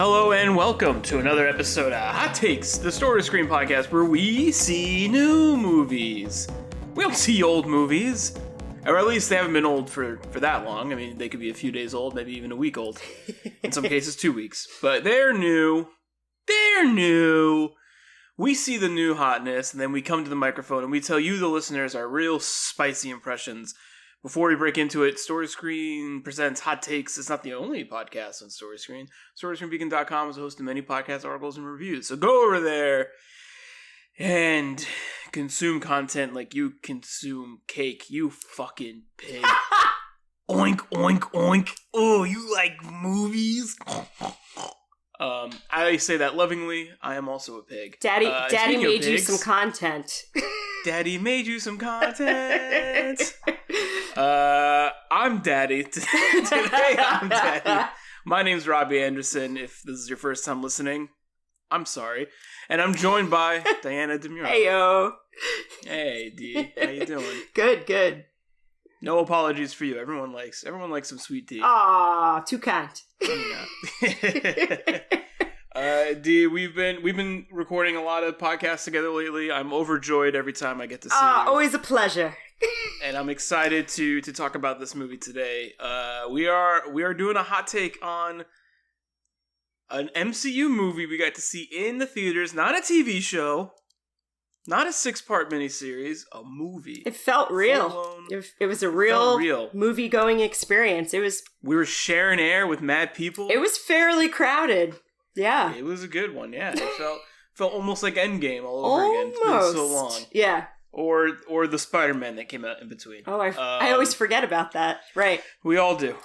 Hello and welcome to another episode of Hot Takes, the Story Screen podcast where we see new movies. We don't see old movies, or at least they haven't been old for that long. I mean, they could be a few days old, maybe even a week old. In some cases, 2 weeks. But they're new. They're new. We see the new hotness, and then we come to the microphone and we tell you, the listeners, our real spicy impressions. Before we break into it, Story Screen presents Hot Takes. It's not the only podcast on Story Screen. StoryScreenBeacon.com is a host of many podcast articles and reviews. So go over there and consume content like you consume cake, you fucking pig. Oink, oink, oink. Oh, you like movies? I say that lovingly. I am also a pig. Daddy made you some content. Daddy made you some content. I'm Daddy. Today I'm Daddy. My name's Robby Anderson. If this is your first time listening, I'm sorry. And I'm joined by Diana DiMuro. Hey, yo. Hey, D. How you doing? Good. No apologies for you. Everyone likes some sweet tea. Aw, too kind. D, we've been recording a lot of podcasts together lately. I'm overjoyed every time I get to see you. Always a pleasure. And I'm excited to talk about this movie today. We are doing a hot take on an MCU movie we got to see in the theaters, not a TV show, not a 6-part miniseries, a movie. It felt real. It was a real movie-going experience. We were sharing air with mad people. It was fairly crowded. Yeah. It was a good one, yeah. It felt almost like Endgame all over again. It's been so long. Yeah. Or the Spider-Man that came out in between. Oh, I always forget about that. Right. We all do.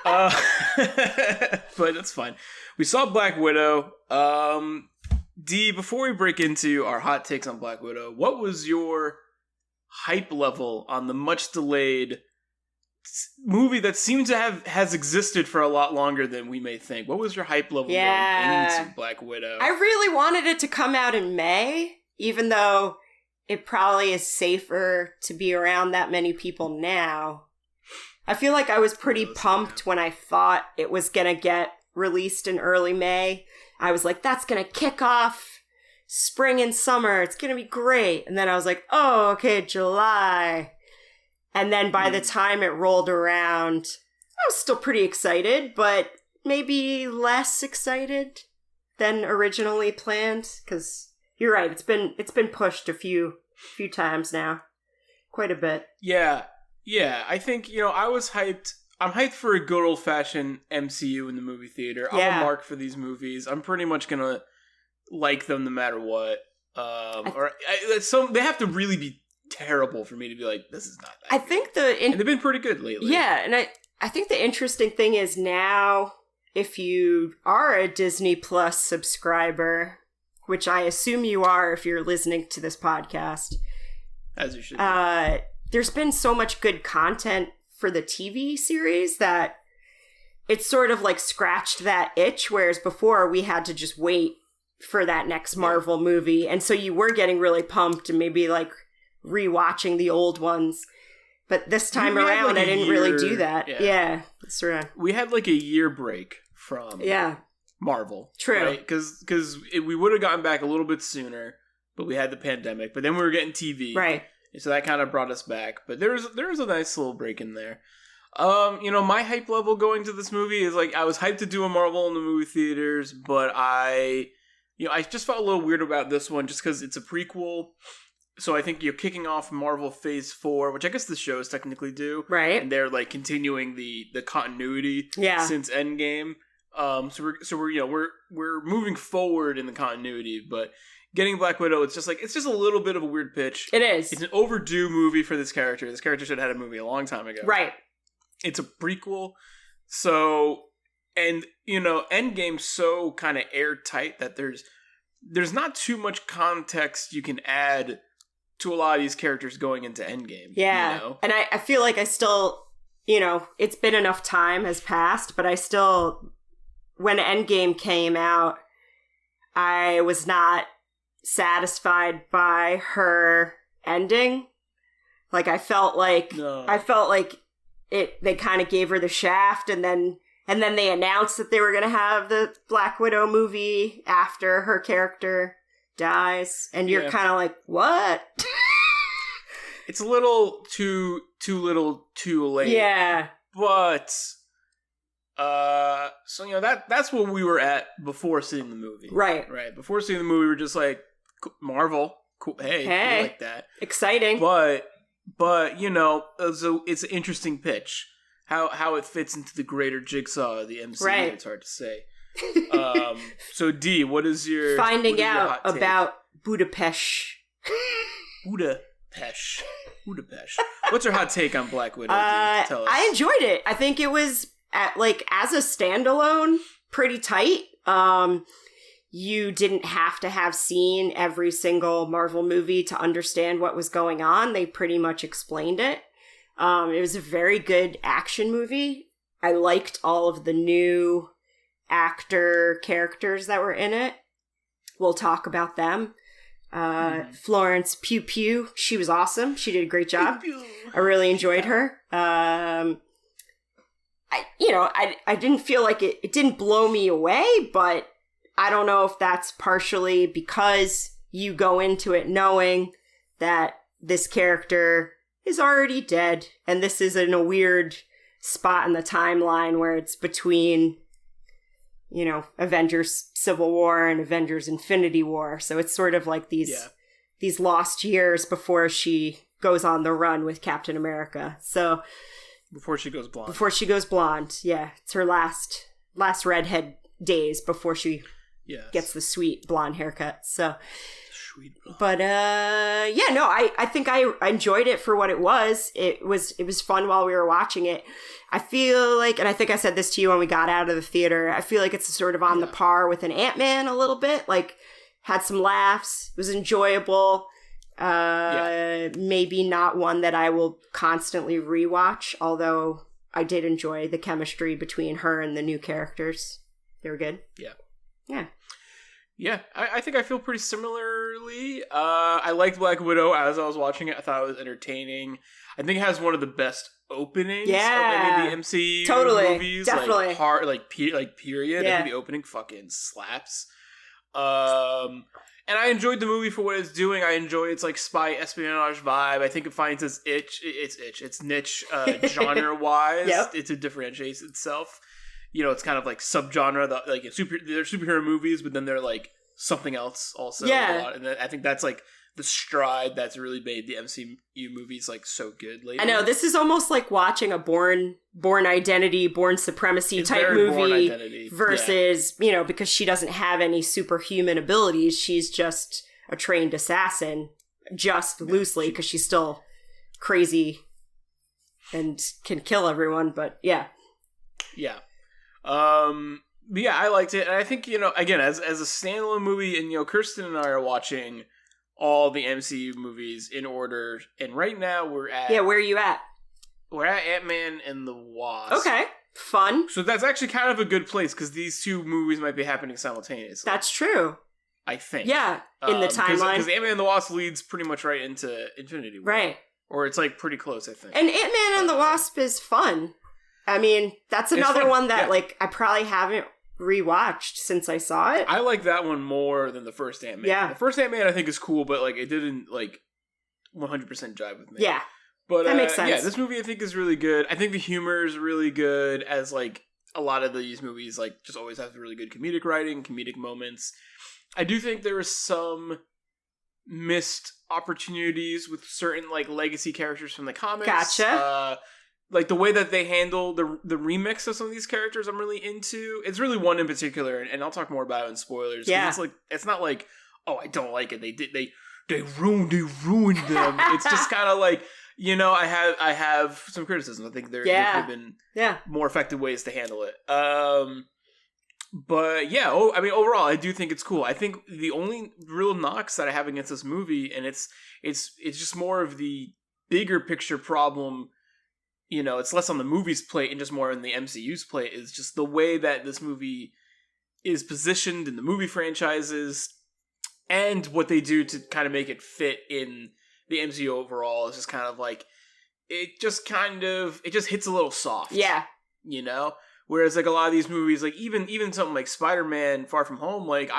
But it's fine. We saw Black Widow. D, before we break into our hot takes on Black Widow, what was your hype level on the much delayed movie that seems to has existed for a lot longer than we may think? What was your hype level going into Black Widow? I really wanted it to come out in May, even though it probably is safer to be around that many people now. I feel like I was pretty pumped when I thought it was going to get released in early May. I was like, that's going to kick off spring and summer. It's going to be great. And then I was like, oh, okay, July. And then by the time it rolled around, I was still pretty excited, but maybe less excited than originally planned. Because you're right, it's been pushed a few times now, quite a bit. Yeah. I think I was hyped. I'm hyped for a good old fashioned MCU in the movie theater. I'm a mark for these movies. I'm pretty much gonna like them no matter what. They have to really be terrible for me to be like, this is not that good. Think and they've been pretty good lately. Yeah, and I think the interesting thing is now, if you are a Disney Plus subscriber, which I assume you are if you're listening to this podcast, as you should, there's been so much good content for the TV series that it's sort of like scratched that itch, whereas before we had to just wait for that next Marvel movie, and so you were getting really pumped and maybe like rewatching the old ones, but this time around I didn't really do that. Yeah, that's right. We had like a year break from Marvel. True. Right? Because we would have gotten back a little bit sooner, but we had the pandemic. But then we were getting TV. Right. So that kind of brought us back. But there was a nice little break in there. My hype level going to this movie is like, I was hyped to do a Marvel in the movie theaters, but I just felt a little weird about this one just because it's a prequel. So I think you're kicking off Marvel Phase 4, which I guess the shows technically do. Right. And they're like continuing the continuity since Endgame. So we're moving forward in the continuity, but getting Black Widow, it's just a little bit of a weird pitch. It is. It's an overdue movie for this character. This character should have had a movie a long time ago. Right. It's a prequel. So, and Endgame's so kind of airtight that there's not too much context you can add to a lot of these characters going into Endgame. Yeah. And I feel like I still, it's been enough time has passed, but I still, when Endgame came out, I was not satisfied by her ending. Like I felt like they kind of gave her the shaft, and then And then they announced that they were going to have the Black Widow movie after her character dies. And you're kind of like, what? It's a little too little too late. Yeah. But, so, that's what we were at before seeing the movie. Right. Right. Before seeing the movie, we were just like, Marvel, cool. Hey, we like that. Exciting. But, it's an interesting pitch. How it fits into the greater jigsaw of the MCU, right. It's hard to say. So, D, what is your... Finding out about Budapest. Budapest. What's your hot take on Black Widow? Tell us. I enjoyed it. I think it was, as a standalone, pretty tight. You didn't have to have seen every single Marvel movie to understand what was going on. They pretty much explained it. It was a very good action movie. I liked all of the new actor characters that were in it. We'll talk about them. Florence Pugh, she was awesome. She did a great job. I really enjoyed her. I didn't feel like it didn't blow me away, but I don't know if that's partially because you go into it knowing that this character is already dead, and this is in a weird spot in the timeline where it's between, Avengers Civil War and Avengers Infinity War. So it's sort of like these lost years before she goes on the run with Captain America. So before she goes blonde. Yeah. It's her last redhead days before she gets the sweet blonde haircut. So sweet blonde. But I think I enjoyed it for what it was. It was fun while we were watching it. I feel like, and I think I said this to you when we got out of the theater, I feel like it's sort of on the par with an Ant-Man a little bit. Like, had some laughs. It was enjoyable. Maybe not one that I will constantly rewatch, although I did enjoy the chemistry between her and the new characters. They were good. Yeah, I think I feel pretty similarly. I liked Black Widow as I was watching it. I thought it was entertaining. I think it has one of the best openings of any of the MCU movies. Definitely. Period. I think the opening fucking slaps. And I enjoyed the movie for what it's doing. I enjoy its spy espionage vibe. I think it finds its niche genre wise. It differentiates itself. It's kind of like subgenre. They're superhero movies, but then they're like something else also. And I think that's the stride that's really made the MCU movies so good lately. I know, this is almost like watching a Born Identity, Born Supremacy type movie versus, because she doesn't have any superhuman abilities. She's just a trained assassin, loosely, because she's still crazy and can kill everyone. But yeah. I liked it, and I think again as a standalone movie, and Kirsten and I are watching all the MCU movies in order, and right now we're at where are you at? We're at Ant-Man and the Wasp. Okay, fun. So that's actually kind of a good place because these two movies might be happening simultaneously. That's true. I think. Yeah, in the timeline, because Ant-Man and the Wasp leads pretty much right into Infinity War, right? Or it's pretty close, I think. And Ant-Man and the Wasp is fun. I mean, that's another one that I probably haven't rewatched since I saw it. I like that one more than the first Ant-Man. Yeah. The first Ant-Man I think is cool, but it didn't 100% jive with me. Yeah. But that makes sense. Yeah, this movie I think is really good. I think the humor is really good, as a lot of these movies just always have really good comedic writing, comedic moments. I do think there was some missed opportunities with certain legacy characters from the comics. Gotcha. The way that they handle the remix of some of these characters, I'm really into. It's really one in particular, and I'll talk more about it in spoilers. Yeah. It's not oh, I don't like it. They ruined them. It's just kind of I have some criticism. I think there could have been more effective ways to handle it. But overall, I do think it's cool. I think the only real knocks that I have against this movie, and it's just more of the bigger picture problem. It's less on the movie's plate and just more on the MCU's plate, is just the way that this movie is positioned in the movie franchises and what they do to kind of make it fit in the MCU overall. Is just kind of it just hits a little soft. Yeah. Whereas like a lot of these movies, like even something like Spider-Man: Far From Home, like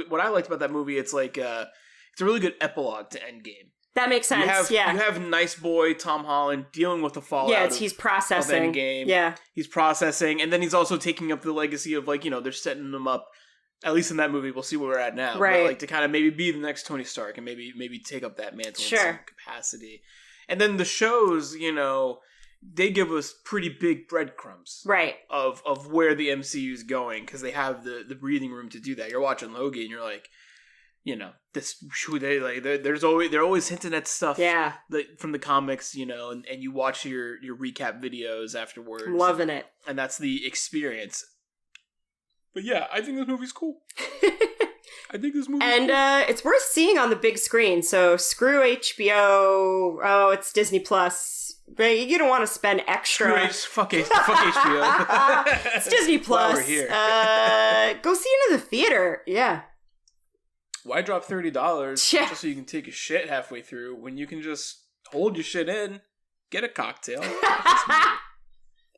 what I liked about that movie, it's like it's a really good epilogue to Endgame. That makes sense. You have nice boy Tom Holland dealing with the fallout. Yeah, he's processing. Of Endgame. Yeah, he's processing, and then he's also taking up the legacy of like they're setting him up. At least in that movie, we'll see where we're at now. Right. But like to kind of maybe be the next Tony Stark and maybe take up that mantle in some capacity. And then the shows, they give us pretty big breadcrumbs, right, of where the MCU is going because they have the breathing room to do that. You're watching Loki and you're like, they're always hinting at stuff, from the comics, and you watch your recap videos afterwards. I'm loving it, and that's the experience. But yeah, I think this movie's cool. It's worth seeing on the big screen. So screw HBO. Oh, it's Disney Plus. You don't want to spend extra. Fuck HBO. It's Disney Plus. While we're here. Go see it in the theater. Yeah. Why drop $30 just so you can take a shit halfway through when you can just hold your shit in, get a cocktail?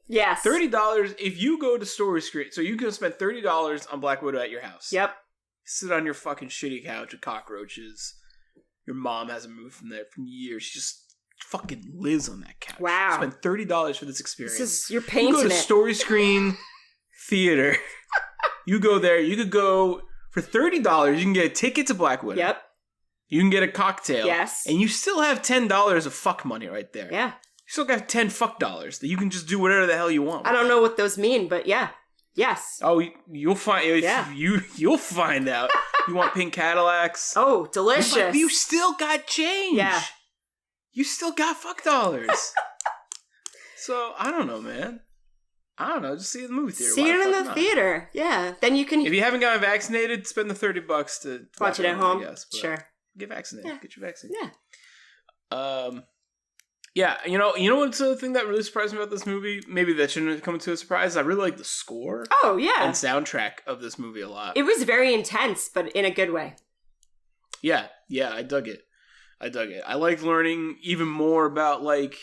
Yes. $30 if you go to Story Screen. So you can spend $30 on Black Widow at your house. Yep. Sit on your fucking shitty couch with cockroaches. Your mom hasn't moved from there for years. She just fucking lives on that couch. Wow. Spend $30 for this experience. You're painting it. You go to Story Screen Theater. You go there. You could go for $30. You can get a ticket to Black Widow. Yep. You can get a cocktail. Yes. And you still have $10 of fuck money right there. Yeah. You still got $10 fuck that you can just do whatever the hell you want. I don't know what those mean, but yeah. Yes. Oh, you'll find. You'll find out. You want pink Cadillacs? Oh, delicious! You still got change. Yeah. You still got fuck dollars. So I don't know, man. I don't know. Just see it in the movie theater. See it in the theater. Yeah. Then you can. If you haven't gotten vaccinated, spend the $30 to watch it at home. Sure. Get vaccinated. Yeah. Get your vaccine. Yeah. Yeah, you know what's the thing that really surprised me about this movie? Maybe that shouldn't have come to a surprise. I really like the score. Oh, yeah. And soundtrack of this movie a lot. It was very intense, but in a good way. Yeah, I dug it. I liked learning even more about, like,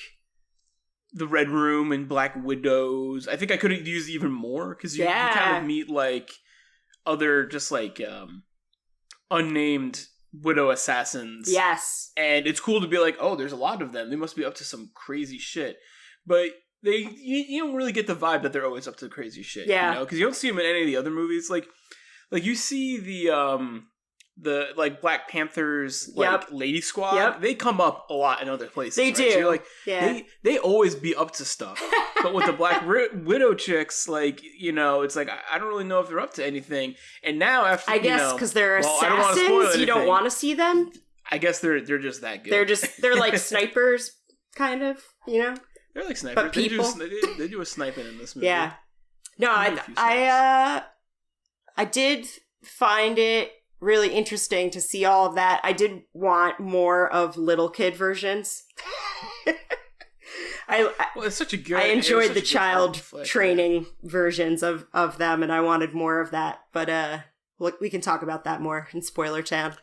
the Red Room and Black Widows. I think I could have used even more, because you kind of meet, like, other just, like, unnamed widow assassins. Yes. And it's cool to be like, oh, there's a lot of them. They must be up to some crazy shit. But you don't really get the vibe that they're always up to crazy shit. Yeah. Because you don't see them in any of the other movies. Like you see the like Black Panther's Lady Squad. Yep. They come up a lot in other places. They do. So you're like, they always be up to stuff. But with the Black Widow chicks, like, it's like, I don't really know if they're up to anything. And now after, I guess because they're assassins, you don't want to see them. I guess they're just that good. They're like snipers, kind of, They're like snipers. But people. They do a sniping in this movie. Yeah. No, I did find it really interesting to see all of that. I did want more of little kid versions. It's such a good. I enjoyed the child training versions of them, and I wanted more of that. But we can talk about that more in Spoiler Town.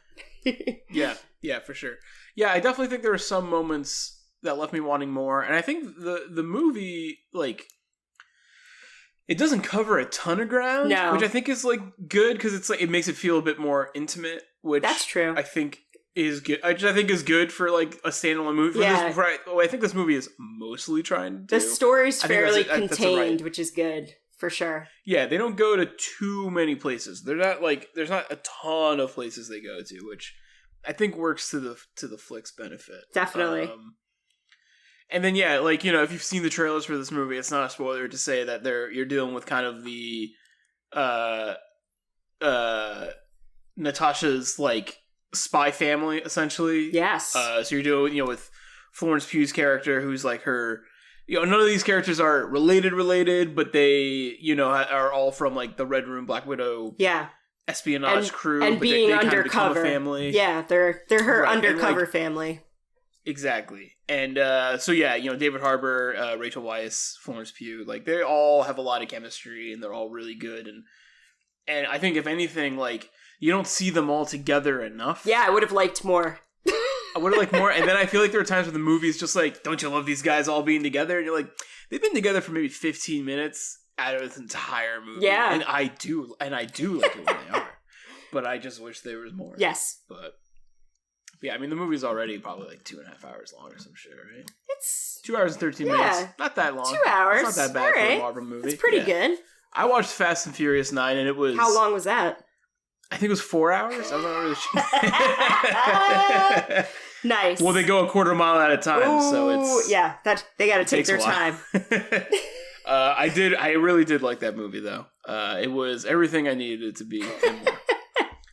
Yeah, for sure. Yeah, I definitely think there are some moments that left me wanting more, and I think the movie, like, it doesn't cover a ton of ground, which I think is, like, good because it's like it makes it feel a bit more intimate. Which that's true. I think is good. I think is good for, like, a standalone movie. I think this movie is mostly trying to do. The story's fairly contained, which is good for sure. Yeah, they don't go to too many places. They're not like there's not a ton of places they go to, which I think works to the flick's benefit. Definitely. And then if you've seen the trailers for this movie, it's not a spoiler to say that you're dealing with kind of the Natasha's, like, spy family, essentially. Yes. So you're dealing with Florence Pugh's character, who's like her. None of these characters are related, but they are all from, like, the Red Room, Black Widow. Yeah. Espionage crew, and but being they undercover kind of family. Yeah, they're her undercover family. Exactly. And David Harbour, Rachel Weisz, Florence Pugh, like, they all have a lot of chemistry and they're all really good. And I think if anything, like, you don't see them all together enough. Yeah, I would have liked more. I would have liked more. And then I feel like there are times when the movie's just like, don't you love these guys all being together? And you're like, they've been together for maybe 15 minutes. out of this entire movie. Yeah. And I do like it when they are. But I just wish there was more. Yes. But yeah, I mean, the movie's already probably like 2.5 hours long or some shit, right? It's 2 hours and 13 minutes. Not that long. 2 hours. It's not that bad for a Marvel movie. It's pretty good. I watched Fast and Furious 9 and it was... How long was that? I think it was 4 hours. I'm not really sure. Nice. Well, they go a quarter mile at a time, so it's... Yeah, they gotta take their time. I really did like that movie, though. It was everything I needed it to be and more.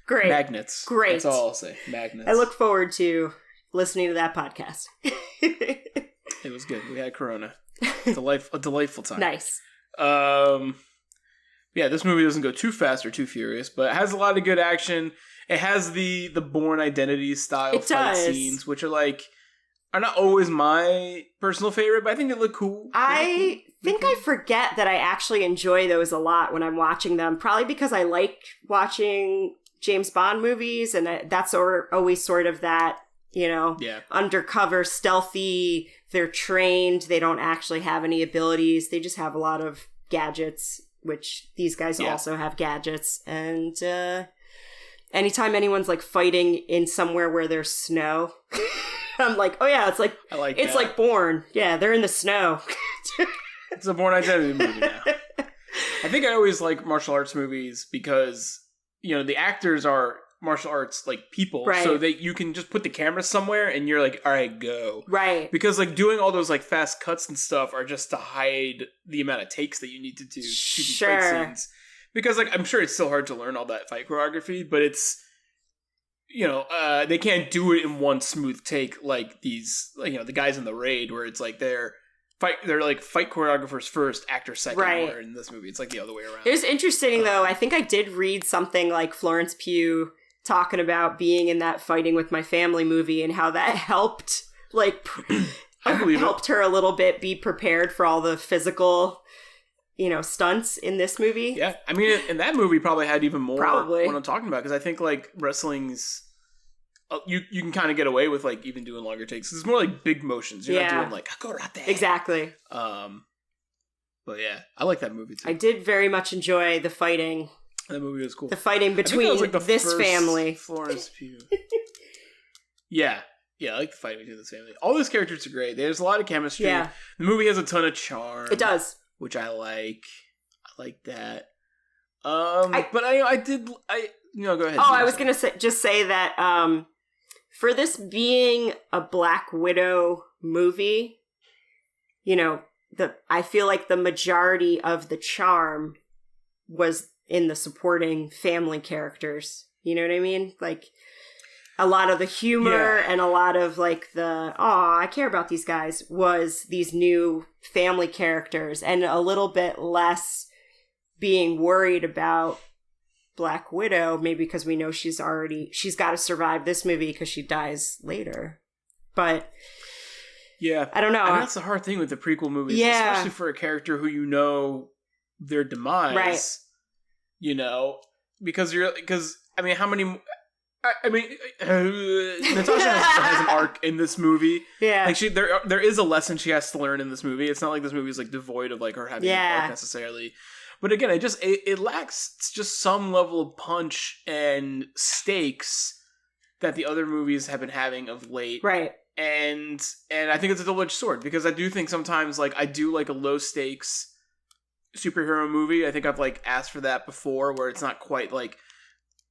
Great. Magnets. Great. That's all I'll say. Magnets. I look forward to listening to that podcast. It was good. We had Corona. A delightful time. Nice. Yeah, this movie doesn't go too fast or too furious, but it has a lot of good action. It has the Bourne Identity style fight scenes, which are not always my personal favorite, but I think they look cool. I think I forget that I actually enjoy those a lot when I'm watching them, probably because I like watching James Bond movies, and that's always sort of that, undercover, stealthy, they're trained, they don't actually have any abilities, they just have a lot of gadgets, which these guys also have gadgets, and anytime anyone's like fighting in somewhere where there's snow, I'm like, oh yeah, it's like Bourne. Yeah, they're in the snow. It's a Bourne Identity movie now. I think I always like martial arts movies because, the actors are martial arts people, right. So that you can just put the camera somewhere and you're like, all right, go. Right. Because doing all those fast cuts and stuff are just to hide the amount of takes that you need to do to these fight scenes. Because I'm sure it's still hard to learn all that fight choreography, but it's they can't do it in one smooth take like these the guys in the Raid, where it's they're fight choreographers first, actors second. Right. Where in this movie it's the other way around. It was interesting though. I think I did read something like Florence Pugh talking about being in that Fighting with My Family movie and how that helped helped her a little bit be prepared for all the physical stunts in this movie. Yeah, I mean, and that movie probably had even more what I'm talking about, because I think wrestling's you can kind of get away with even doing longer takes. It's more big motions. You're not doing karate. Exactly. But yeah, I like that movie too. I did very much enjoy the fighting. That movie was cool. The fighting between this family. Florence Pugh. Yeah, I like the fighting between this family. All those characters are great. There's a lot of chemistry. Yeah. The movie has a ton of charm. It does. Which I like. I like that. Go ahead. Oh, I was going to say that for this being a Black Widow movie, I feel like the majority of the charm was in the supporting family characters. You know what I mean? A lot of the humor and a lot of I care about these guys was these new family characters, and a little bit less being worried about Black Widow, maybe because we know she's got to survive this movie because she dies later. But yeah, I don't know. And that's the hard thing with the prequel movies, especially for a character who their demise, right? Because how many? Natasha has an arc in this movie. Yeah, there is a lesson she has to learn in this movie. It's not like this movie is devoid of her having an arc necessarily. But again, it lacks just some level of punch and stakes that the other movies have been having of late. Right. And I think it's a double-edged sword, because I do think sometimes I do like a low stakes superhero movie. I think I've asked for that before, where it's not quite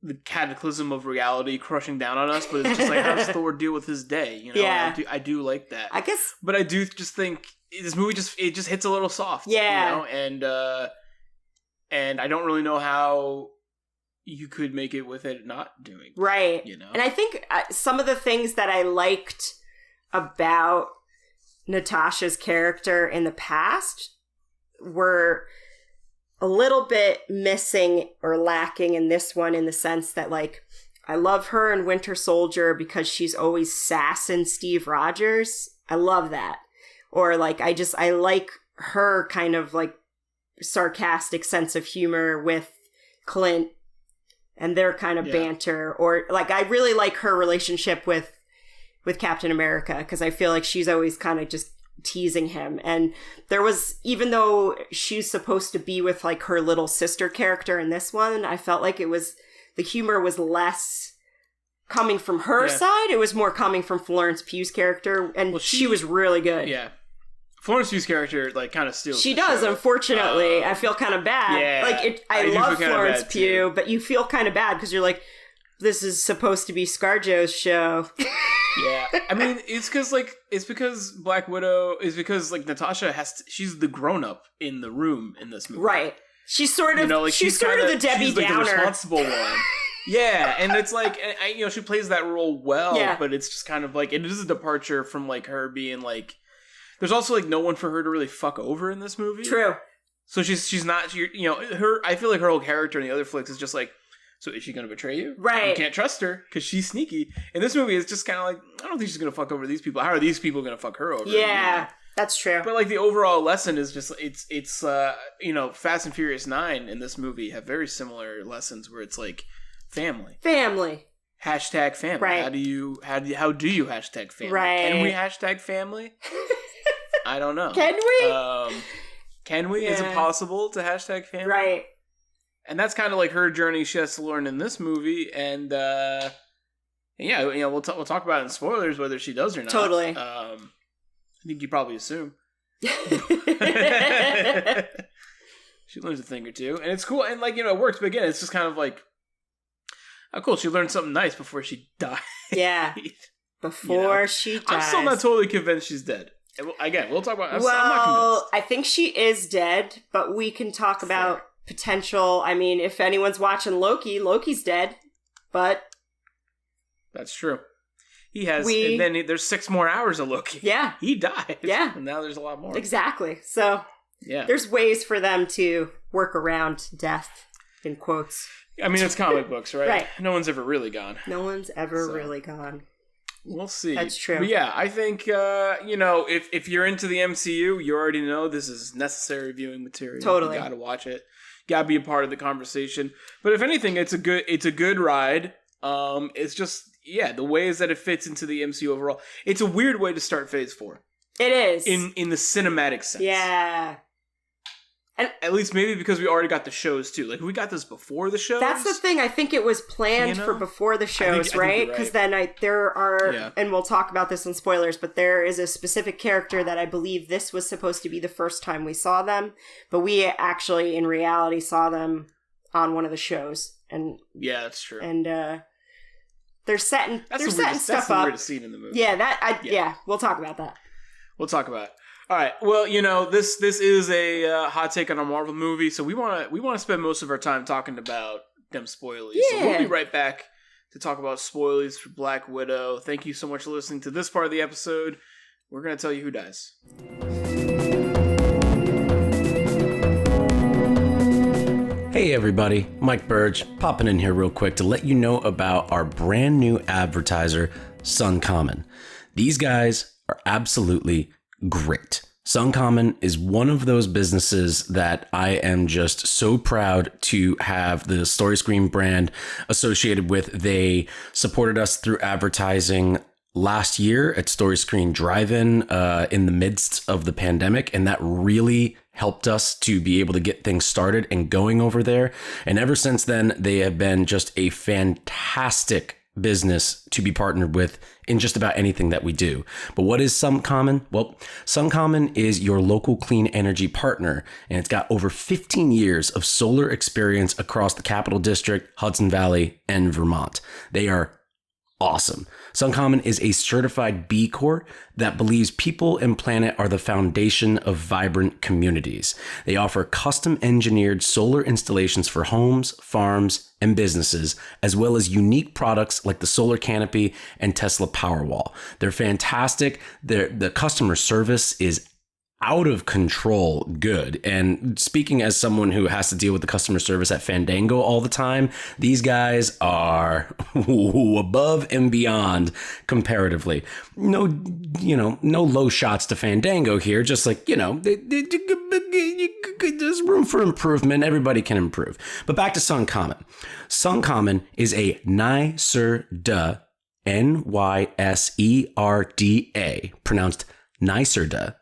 the cataclysm of reality crushing down on us, but it's just how does Thor deal with his day? Yeah. I do like that. I guess. But I do just think this movie just hits a little soft. Yeah. And I don't really know how you could make it with it not doing that, right. And I think some of the things that I liked about Natasha's character in the past were a little bit missing or lacking in this one, in the sense that I love her in Winter Soldier because she's always sassing Steve Rogers. I love that. Or I like her kind of sarcastic sense of humor with Clint and their kind of banter. Or I really like her relationship with Captain America, because I feel like she's always kind of just teasing him. And there was, even though she's supposed to be with like her little sister character in this one, I felt like the humor was less coming from her side. It was more coming from Florence Pugh's character, and she was really good. Yeah. Florence Pugh's character, like, kind of steals She the does, show. Unfortunately. I feel kind of bad. Yeah. Like, I love Florence Pugh, but you feel kind of bad because you're like, this is supposed to be ScarJo's show. Yeah. I mean, it's because Black Widow is because, like, Natasha she's the grown-up in the room in this movie. Right. She's sort of, she's sort kinda, of the Debbie she's, like, Downer. The responsible one. Yeah, and it's like, she plays that role well, but it's just kind of like, it is a departure from, like, her being, like, there's also, like, no one for her to really fuck over in this movie. True. So she's not, I feel like her whole character in the other flicks is just like, so is she going to betray you? Right. You can't trust her because she's sneaky. In this movie, it's just kind of like, I don't think she's going to fuck over these people. How are these people going to fuck her over? Yeah, that's true. But, like, the overall lesson is just, it's Fast and Furious 9 in this movie have very similar lessons where it's like, family. Hashtag family. Right. How do you hashtag family? Right. Can we hashtag family? I don't know. Can we? Can we? Is it possible to hashtag family? Right. And that's kind of like her journey she has to learn in this movie. And we'll talk about it in spoilers whether she does or not. Totally. I think you probably assume. She learns a thing or two, and it's cool. And like it works. But again, it's just kind of like, oh, cool. She learned something nice before she died. Yeah. Before she dies. I'm still not totally convinced she's dead. Again, we'll talk about. I'm not convinced. I think she is dead, but we can talk about potential. I mean, if anyone's watching Loki's dead, but that's true. He has, and then there's 6 more hours of Loki. Yeah, he died. Yeah, and now there's a lot more. Exactly. So yeah, there's ways for them to work around death. In quotes. I mean, it's comic books, right? Right. No one's ever really gone. No one's ever really gone. We'll see. That's true. But yeah, I think, if you're into the MCU, you already know this is necessary viewing material. Totally. You gotta watch it. Gotta be a part of the conversation. But if anything, it's a good ride. It's just, the ways that it fits into the MCU overall. It's a weird way to start Phase 4. It is. In the cinematic sense. Yeah. And at least maybe because we already got the shows too. Like, we got this before the shows. That's the thing. I think it was planned for before the shows, right? Because then there are, and we'll talk about this in spoilers, but there is a specific character that I believe this was supposed to be the first time we saw them, but we actually, in reality, saw them on one of the shows. And yeah, that's true. And they're setting stuff up. That's the weirdest scene in the movie. Yeah, we'll talk about that. We'll talk about it. All right. Well, this is a hot take on a Marvel movie, so we want to spend most of our time talking about them spoilies. Yeah. So we'll be right back to talk about spoilies for Black Widow. Thank you so much for listening to this part of the episode. We're going to tell you who dies. Hey everybody, Mike Burge popping in here real quick to let you know about our brand new advertiser, Suncommon. These guys are absolutely great. Suncommon is one of those businesses that I am just so proud to have the Story Screen brand associated with. They supported us through advertising last year at Story Screen Drive-In in the midst of the pandemic, and that really helped us to be able to get things started and going over there. And ever since then, they have been just a fantastic business to be partnered with in just about anything that we do. But what is Suncommon? Well, Suncommon is your local clean energy partner, and it's got over 15 years of solar experience across the Capital District, Hudson Valley, and Vermont. They are awesome. Suncommon is a certified B Corp that believes people and planet are the foundation of vibrant communities. They offer custom engineered solar installations for homes, farms, and businesses, as well as unique products like the solar canopy and Tesla Powerwall. They're fantastic. The customer service is out of control good. And speaking as someone who has to deal with the customer service at Fandango all the time, these guys are above and beyond comparatively. No low shots to Fandango here. Just like, there's room for improvement. Everybody can improve. But back to Suncommon. Suncommon is a NYSERDA, NYSERDA, pronounced NYSERDA,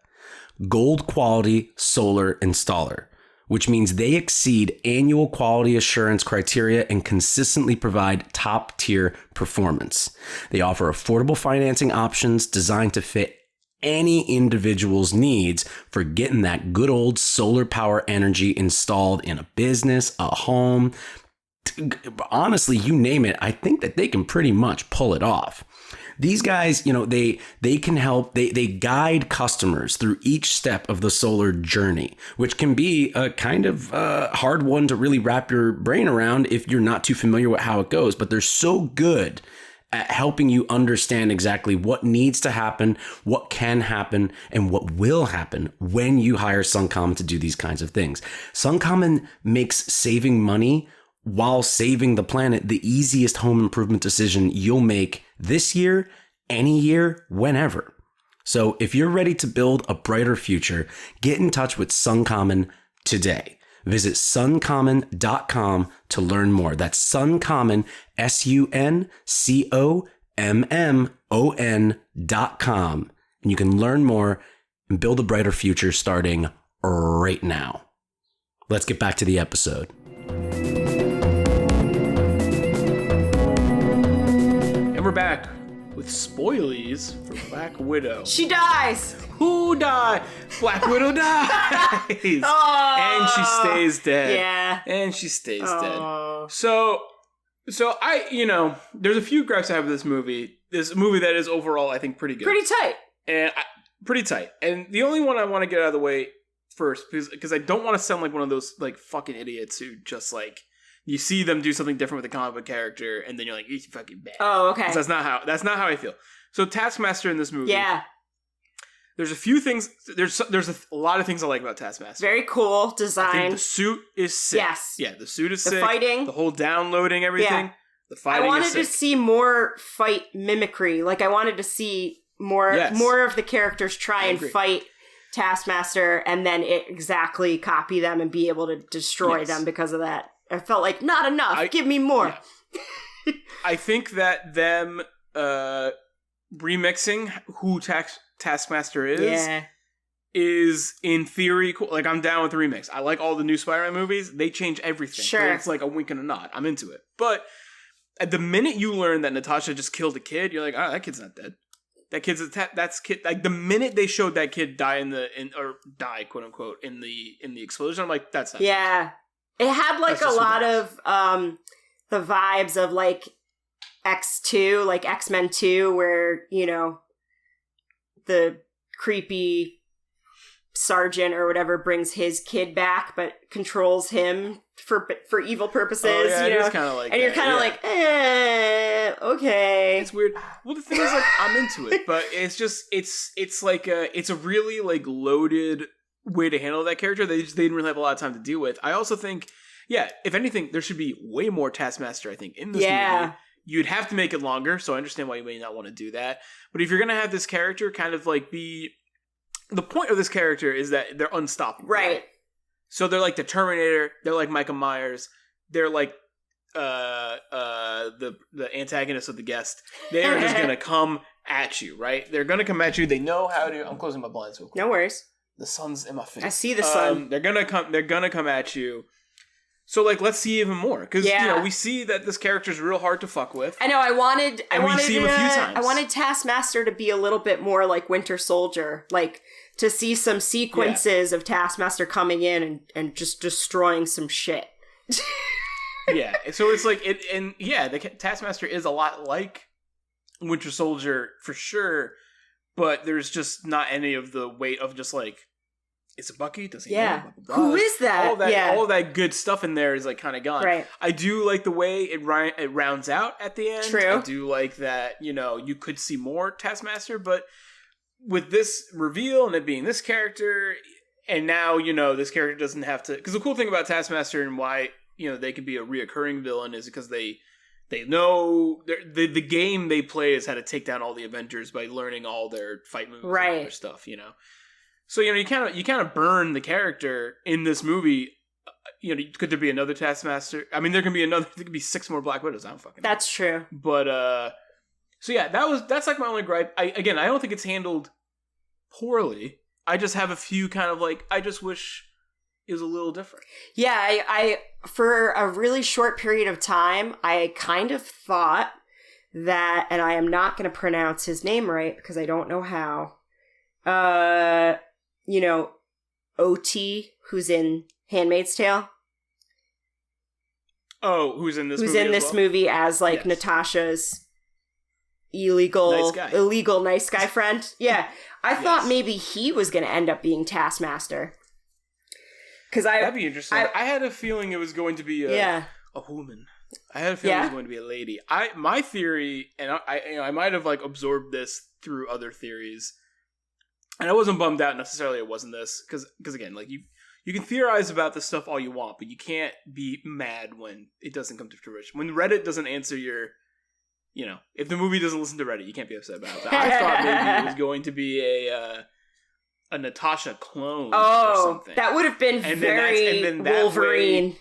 gold quality solar installer, which means they exceed annual quality assurance criteria and consistently provide top-tier performance. They offer affordable financing options designed to fit any individual's needs for getting that good old solar power energy installed in a business, a home. Honestly, you name it, I think that they can pretty much pull it off. These guys, they can help, they guide customers through each step of the solar journey, which can be a kind of hard one to really wrap your brain around if you're not too familiar with how it goes. But they're so good at helping you understand exactly what needs to happen, what can happen, and what will happen when you hire SunCommon to do these kinds of things. SunCommon makes saving money while saving the planet the easiest home improvement decision you'll make this year, any year, whenever. So if you're ready to build a brighter future, get in touch with SunCommon today. Visit suncommon.com to learn more. That's SunCommon, SunCommon.com. And you can learn more and build a brighter future starting right now. Let's get back to the episode. And we're back with spoilies for Black Widow. She dies! Who died? Black Widow dies! Oh, and she stays dead. Yeah. And she stays dead. So there's a few gripes I have with this movie. This movie that is overall, I think, pretty good. Pretty tight. Pretty tight. And the only one I want to get out of the way first, because I don't want to sound like one of those like fucking idiots who just like, you see them do something different with a comic book character, and then you're like, he's fucking bad. Oh, okay. That's not how I feel. So Taskmaster in this movie. Yeah. There's a few things. There's a lot of things I like about Taskmaster. Very cool design. I think the suit is sick. Yes. Yeah, the suit is sick. The fighting. The whole downloading everything. Yeah. The fighting I wanted is sick. to see more fight mimicry. Like, I wanted to see more of the characters try and fight Taskmaster and then exactly copy them and be able to destroy them because of that. I felt like, not enough. Give me more. Yeah. I think that them remixing who Taskmaster is in theory cool. Like, I'm down with the remix. I like all the new Spider-Man movies. They change everything. Sure. It's like a wink and a nod. I'm into it. But at the minute you learn that Natasha just killed a kid, you're like, oh, that kid's not dead. That kid's that's kid. Like, the minute they showed that kid die die, quote unquote, in the explosion, I'm like, that's not. Yeah. It had like a lot of the vibes of like X2, like X-Men 2, where, the creepy sergeant or whatever brings his kid back but controls him for evil purposes. Oh, yeah, it is kind of like and you're kind of like, okay. It's weird. Well, the thing is, like, I'm into it, but it's just it's like it's a really like loaded way to handle that character. They didn't really have a lot of time to deal with. I also think, if anything, there should be way more Taskmaster, I think, in this movie. You'd have to make it longer, so I understand why you may not want to do that. But if you're going to have this character kind of like be... The point of this character is that they're unstoppable. Right. So they're like the Terminator, they're like Michael Myers, they're like the antagonist of The Guest. They're just going to come at you, right? They're going to come at you. They know how to... I'm closing my blinds real quick. No worries. The sun's in my face. I see the sun. They're gonna come at you. So, like, let's see even more, because we see that this character's real hard to fuck with. I know. I wanted see him a few times. I wanted Taskmaster to be a little bit more like Winter Soldier, like to see some sequences of Taskmaster coming in and just destroying some shit. Yeah. So it's like the Taskmaster is a lot like Winter Soldier for sure, but there's just not any of the weight of just like, it's a Bucky? Does he know? Blah, blah, blah. Who is that? All that good stuff in there is like kind of gone. Right. I do like the way it rounds out at the end. True. I do like that, you could see more Taskmaster, but with this reveal and it being this character, and now, this character doesn't have to... Because the cool thing about Taskmaster and why, they can be a reoccurring villain is because they know... The game they play is how to take down all the Avengers by learning all their fight moves and all their stuff, So, you kind of burn the character in this movie. Could there be another Taskmaster? I mean, there could be 6 more Black Widows. I don't fucking know. That's true. But, so yeah, that's like my only gripe. I don't think it's handled poorly. I just have a few kind of like, I just wish it was a little different. Yeah, I for a really short period of time, I kind of thought that, and I am not going to pronounce his name right because I don't know how. OT, who's in Handmaid's Tale. Oh, who's in this movie? Who's in this movie as like Yes. Natasha's illegal nice guy friend. Yeah. I thought maybe he was going to end up being Taskmaster. That'd be interesting. I had a feeling it was going to be a woman. I had a feeling it was going to be a lady. My theory, and I might have like absorbed this through other theories, and I wasn't bummed out necessarily it wasn't this, because again, like you can theorize about this stuff all you want, but you can't be mad when it doesn't come to fruition. When Reddit doesn't answer your, if the movie doesn't listen to Reddit, you can't be upset about it. But I thought maybe it was going to be a Natasha clone or something. That would have been very Wolverine.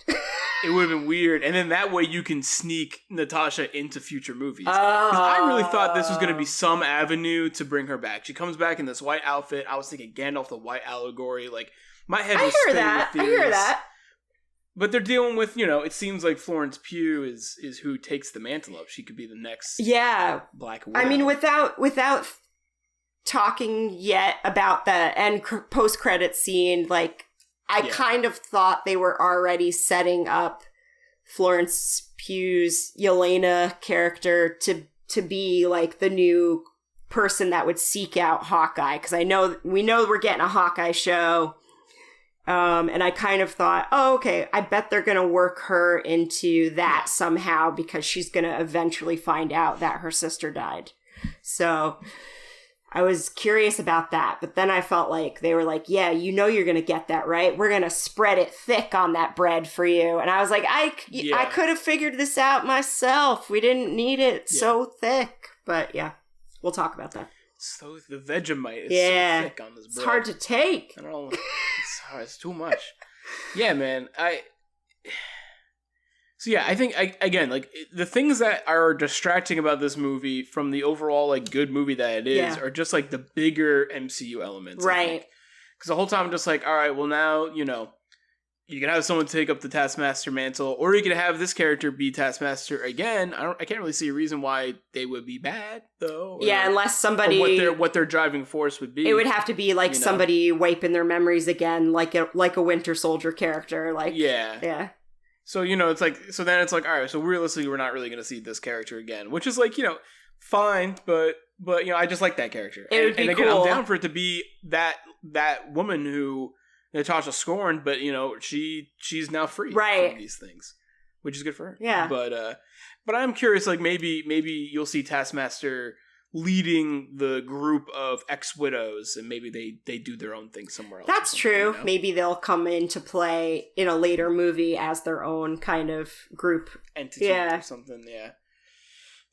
It would have been weird. And then that way you can sneak Natasha into future movies. Because I really thought this was going to be some avenue to bring her back. She comes back in this white outfit. I was thinking Gandalf the White allegory. Like, my head was spinning with theories. I hear that. But they're dealing with, it seems like Florence Pugh is who takes the mantle up. She could be the next Black Widow. I mean, without talking yet about the end post-credit scene, like, I kind of thought they were already setting up Florence Pugh's Yelena character to be like the new person that would seek out Hawkeye, because we know we're getting a Hawkeye show, and I kind of thought, oh, okay, I bet they're gonna work her into that somehow because she's gonna eventually find out that her sister died. So I was curious about that, but then I felt like they were like, yeah, you're going to get that, right? We're going to spread it thick on that bread for you. And I was like, I could have figured this out myself. We didn't need it so thick. But yeah, we'll talk about that. So the Vegemite is so thick on this bread. It's hard to take. I don't know. It's too much. Yeah, man. So yeah, I think, again, like, the things that are distracting about this movie from the overall, like, good movie that it is are just, like, the bigger MCU elements. Right. Because the whole time I'm just like, all right, well, now, you can have someone take up the Taskmaster mantle, or you can have this character be Taskmaster again. I can't really see a reason why they would be bad, though. Unless somebody... what their driving force would be. It would have to be, like, somebody wiping their memories again, like a Winter Soldier character. Like, yeah. So, it's like, so then it's like, all right, so realistically, we're not really going to see this character again, which is like, fine, but, I just like that character. It would be and again, cool. I'm down for it to be that woman who Natasha scorned, but, she's now free from these things, which is good for her. Yeah. But I'm curious, like, maybe you'll see Taskmaster leading the group of ex-widows, and maybe they do their own thing somewhere else. That's true. Maybe they'll come into play in a later movie as their own kind of group entity or something. Yeah,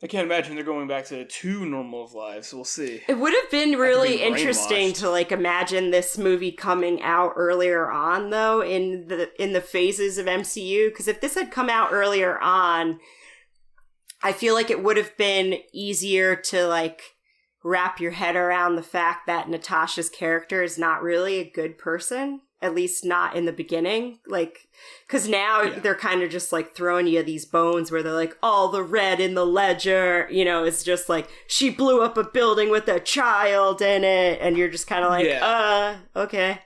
I can't imagine they're going back to too normal of lives, so we'll see. It would have been really interesting to like imagine this movie coming out earlier on, though, in the phases of MCU, because if this had come out earlier on, I feel like it would have been easier to like wrap your head around the fact that Natasha's character is not really a good person, at least not in the beginning. Like, because now they're kind of just like throwing you these bones where they're like, all the red in the ledger, it's just like, she blew up a building with a child in it, and you're just kind of like, okay.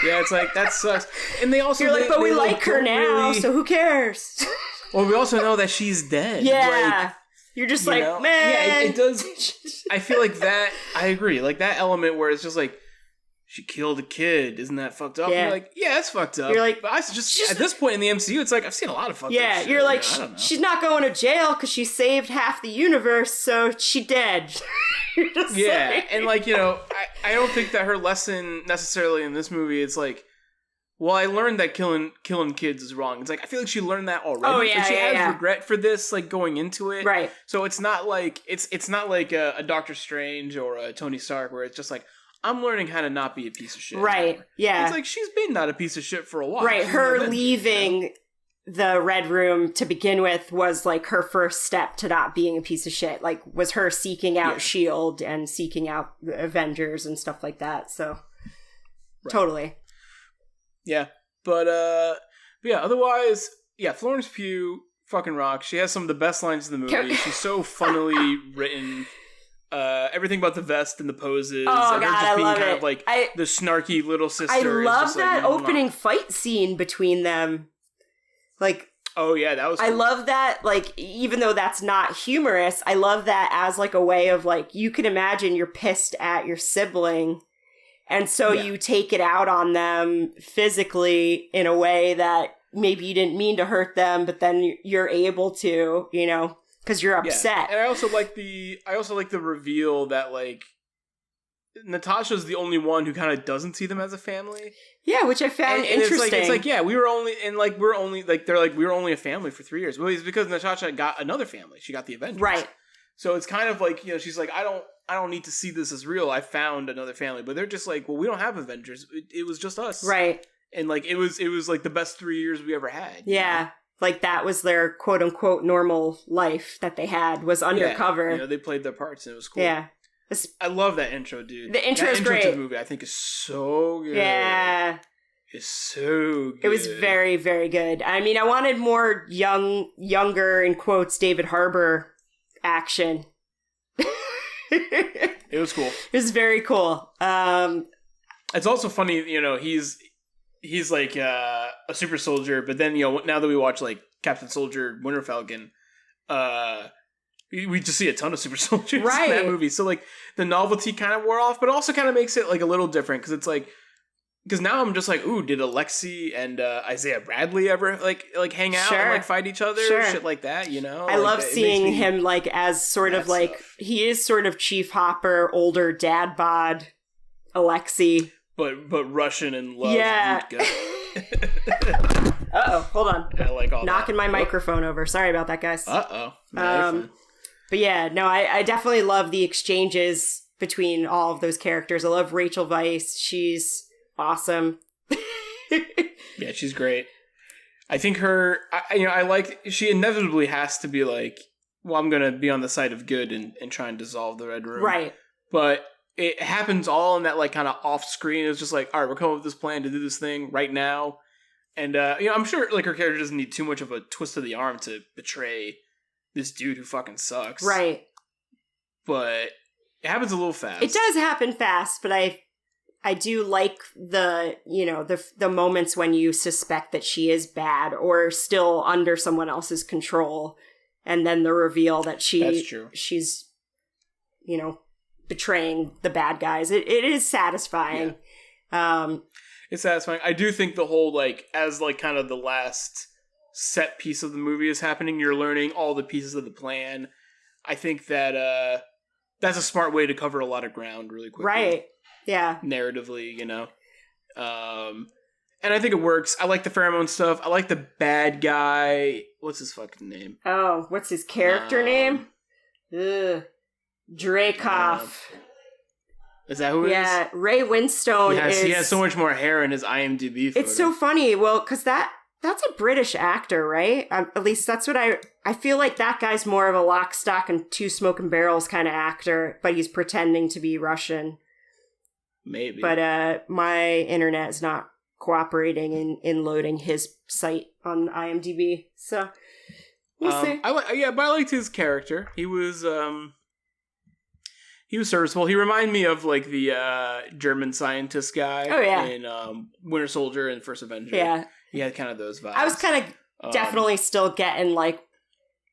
Yeah, it's like, that sucks. And they also... You're like, but we like her now, so who cares? Well, we also know that she's dead. Yeah. Like, you're just like, man. Yeah, it does. I feel like that, I agree. Like that element where it's just like, she killed a kid. Isn't that fucked up? Yeah. You're like, yeah, that's fucked up. You're like, but I just, at this point in the MCU, it's like, I've seen a lot of fucked up shit. You're like, she's not going to jail because she saved half the universe, so she dead. And like, I don't think that her lesson necessarily in this movie is like, well, I learned that killing kids is wrong. It's like, I feel like she learned that already. Oh, yeah, so she has regret for this, like, going into it. Right. So it's not like, it's not like a Doctor Strange or a Tony Stark where it's just like, I'm learning how to not be a piece of shit. Right. Anymore. Yeah. It's like, she's been not a piece of shit for a while. Right. Her leaving the Red Room to begin with was like her first step to not being a piece of shit. Like, was her seeking out S.H.I.E.L.D. and seeking out the Avengers and stuff like that. So, totally. Yeah. But yeah, otherwise, yeah, Florence Pugh fucking rocks. She has some of the best lines in the movie. She's so funnily written. Everything about the vest and the poses. Oh, and God, her just I being love kind it. of like the snarky little sister. I is love just that like, opening fight scene between them. Like, oh yeah, that was cool. I love that, like, even though that's not humorous, I love that as like a way of like, you can imagine you're pissed at your sibling, and so you take it out on them physically in a way that maybe you didn't mean to hurt them, but then you're able to, you know, because you're upset. Yeah. And I also like the reveal that like Natasha's the only one who kind of doesn't see them as a family. Yeah, which I found interesting. It's like, yeah, we were only a family for 3 years. Well, it's because Natasha got another family. She got the Avengers. Right. So it's kind of like, you know, she's like, I don't need to see this as real. I found another family. But they're just like, well, we don't have Avengers. It was just us. Right. And like, it was like the best 3 years we ever had. Yeah. You know? Like, that was their quote unquote normal life that they had, was undercover. Yeah, you know, they played their parts and it was cool. Yeah. I love that intro, dude. The intro is great. To the movie, I think, is so good. Yeah. It's so good. It was very, very good. I mean, I wanted more younger, in quotes, David Harbour action. It was cool. It was very cool. It's also funny, you know, he's like a super soldier, but then, you know, now that we watch like Captain Soldier, Winter Falcon, we just see a ton of super soldiers in that movie. So like the novelty kind of wore off, but also kind of makes it like a little different because it's like, because now I'm just like, ooh, did Alexi and Isaiah Bradley ever like hang out and like fight each other? Shit like that, you know? I love seeing him like as sort of like stuff. He is sort of Chief Hopper, older dad bod Alexi. But Russian and love. Yeah. Uh-oh, hold on. I like all knocking my microphone over. Sorry about that, guys. Uh-oh. But yeah, no, I definitely love the exchanges between all of those characters. I love Rachel Weisz. She's awesome. Yeah, she's great. I think she inevitably has to be like, well, I'm going to be on the side of good and try and dissolve the Red Room. Right. But it happens all in that like kind of off screen. It's just like, all right, we're coming up with this plan to do this thing right now. And, you know, I'm sure like her character doesn't need too much of a twist of the arm to betray this dude who fucking sucks. Right. But it happens a little fast. It does happen fast, but I do like the, you know, the moments when you suspect that she is bad or still under someone else's control, and then the reveal that she's, you know, betraying the bad guys. It is satisfying. Yeah. It's satisfying. I do think the whole, like, as like kind of the last set piece of the movie is happening, you're learning all the pieces of the plan. I think that that's a smart way to cover a lot of ground really quickly. Right. Yeah. Narratively, you know. And I think it works. I like the pheromone stuff. I like the bad guy. What's his fucking name? Oh, what's his character name? Ugh. Dreykov. Is that who it is? Yeah, Ray Winstone is... He has so much more hair in his IMDb photo. It's so funny. Well, because that's a British actor, right? At least that's what I feel like that guy's more of a lock, stock, and two smoking barrels kind of actor, but he's pretending to be Russian. Maybe. But my internet is not cooperating in loading his site on IMDb, so we'll see. But I liked his character. He was serviceable. He reminded me of like the German scientist guy in Winter Soldier and First Avenger. Yeah. He had kind of those vibes. I was kind of definitely still getting like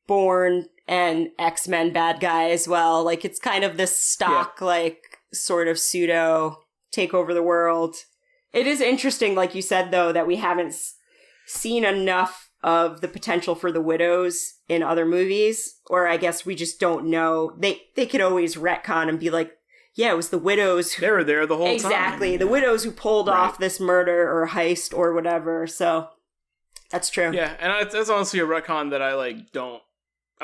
Bourne and X-Men bad guy as well. Like it's kind of this stock, like sort of pseudo take over the world. It is interesting, like you said, though, that we haven't seen enough of the potential for the widows in other movies, or I guess we just don't know. They could always retcon and be like, yeah, it was the widows. They were there the whole time. Exactly. The widows who pulled off this murder or heist or whatever. So that's true. Yeah. And that's honestly a retcon that I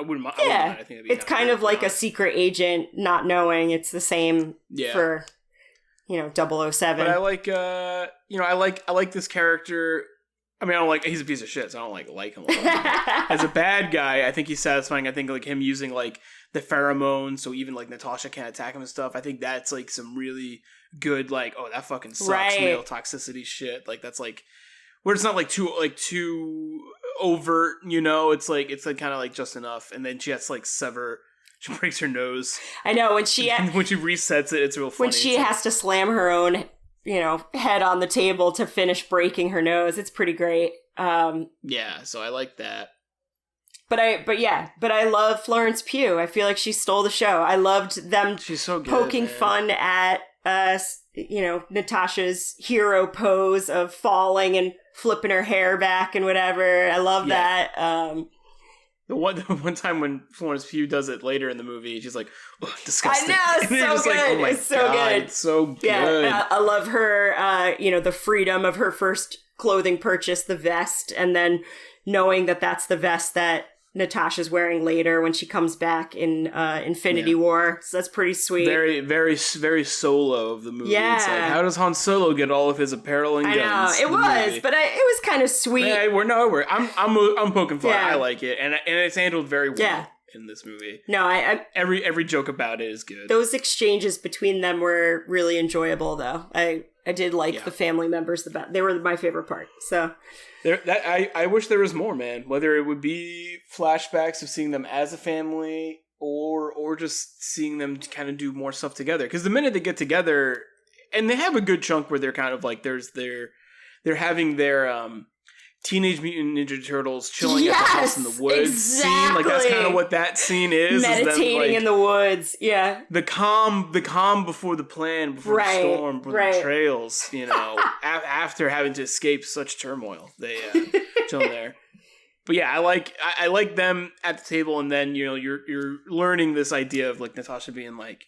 wouldn't mind. Yeah. I think it's kind of like a secret agent not knowing. It's the same for, 007. But I like, I like this character. I mean, I don't like, he's a piece of shit, so I don't like him. As a bad guy, I think he's satisfying. I think like him using like the pheromones, so even like Natasha can't attack him and stuff. I think that's like some really good, like, oh, that fucking sucks, male toxicity shit. Like that's like where it's not like too overt, you know? It's like kind of like just enough, and then she has to like sever. She breaks her nose. I know when she resets it, it's real funny. When she has to slam her own, head on the table to finish breaking her nose, it's pretty great. Yeah, so I like that. But I love Florence Pugh. I feel like she stole the show. I loved them She's so good, poking fun at Natasha's hero pose of falling and flipping her hair back and whatever. I love that. The one time when Florence Pugh does it later in the movie, she's like, oh, disgusting. I know, it's so good. Like, oh it's so good. It's so good. Yeah, I love her, the freedom of her first clothing purchase, the vest, and then knowing that that's the vest that Natasha's wearing later when she comes back in Infinity War. So that's pretty sweet. Very, very, very Solo of the movie. Yeah. It's like, how does Han Solo get all of his apparel and guns? I know, it was, but it was kind of sweet. Yeah, I'm poking fun. Yeah. I like it, and it's handled very well in this movie. No, every joke about it is good. Those exchanges between them were really enjoyable, though. I did like the family members the best. They were my favorite part. So. I wish there was more, man. Whether it would be flashbacks of seeing them as a family or just seeing them kind of do more stuff together. Because the minute they get together, and they have a good chunk where they're kind of like they're having their Teenage Mutant Ninja Turtles chilling at the house in the woods scene. Like that's kind of what that scene is. Meditating is them, in the woods. Yeah. The calm before the plan, before the storm, before the trails, after having to escape such turmoil. They chill there. But yeah, I like them at the table, and then you're learning this idea of like Natasha being like,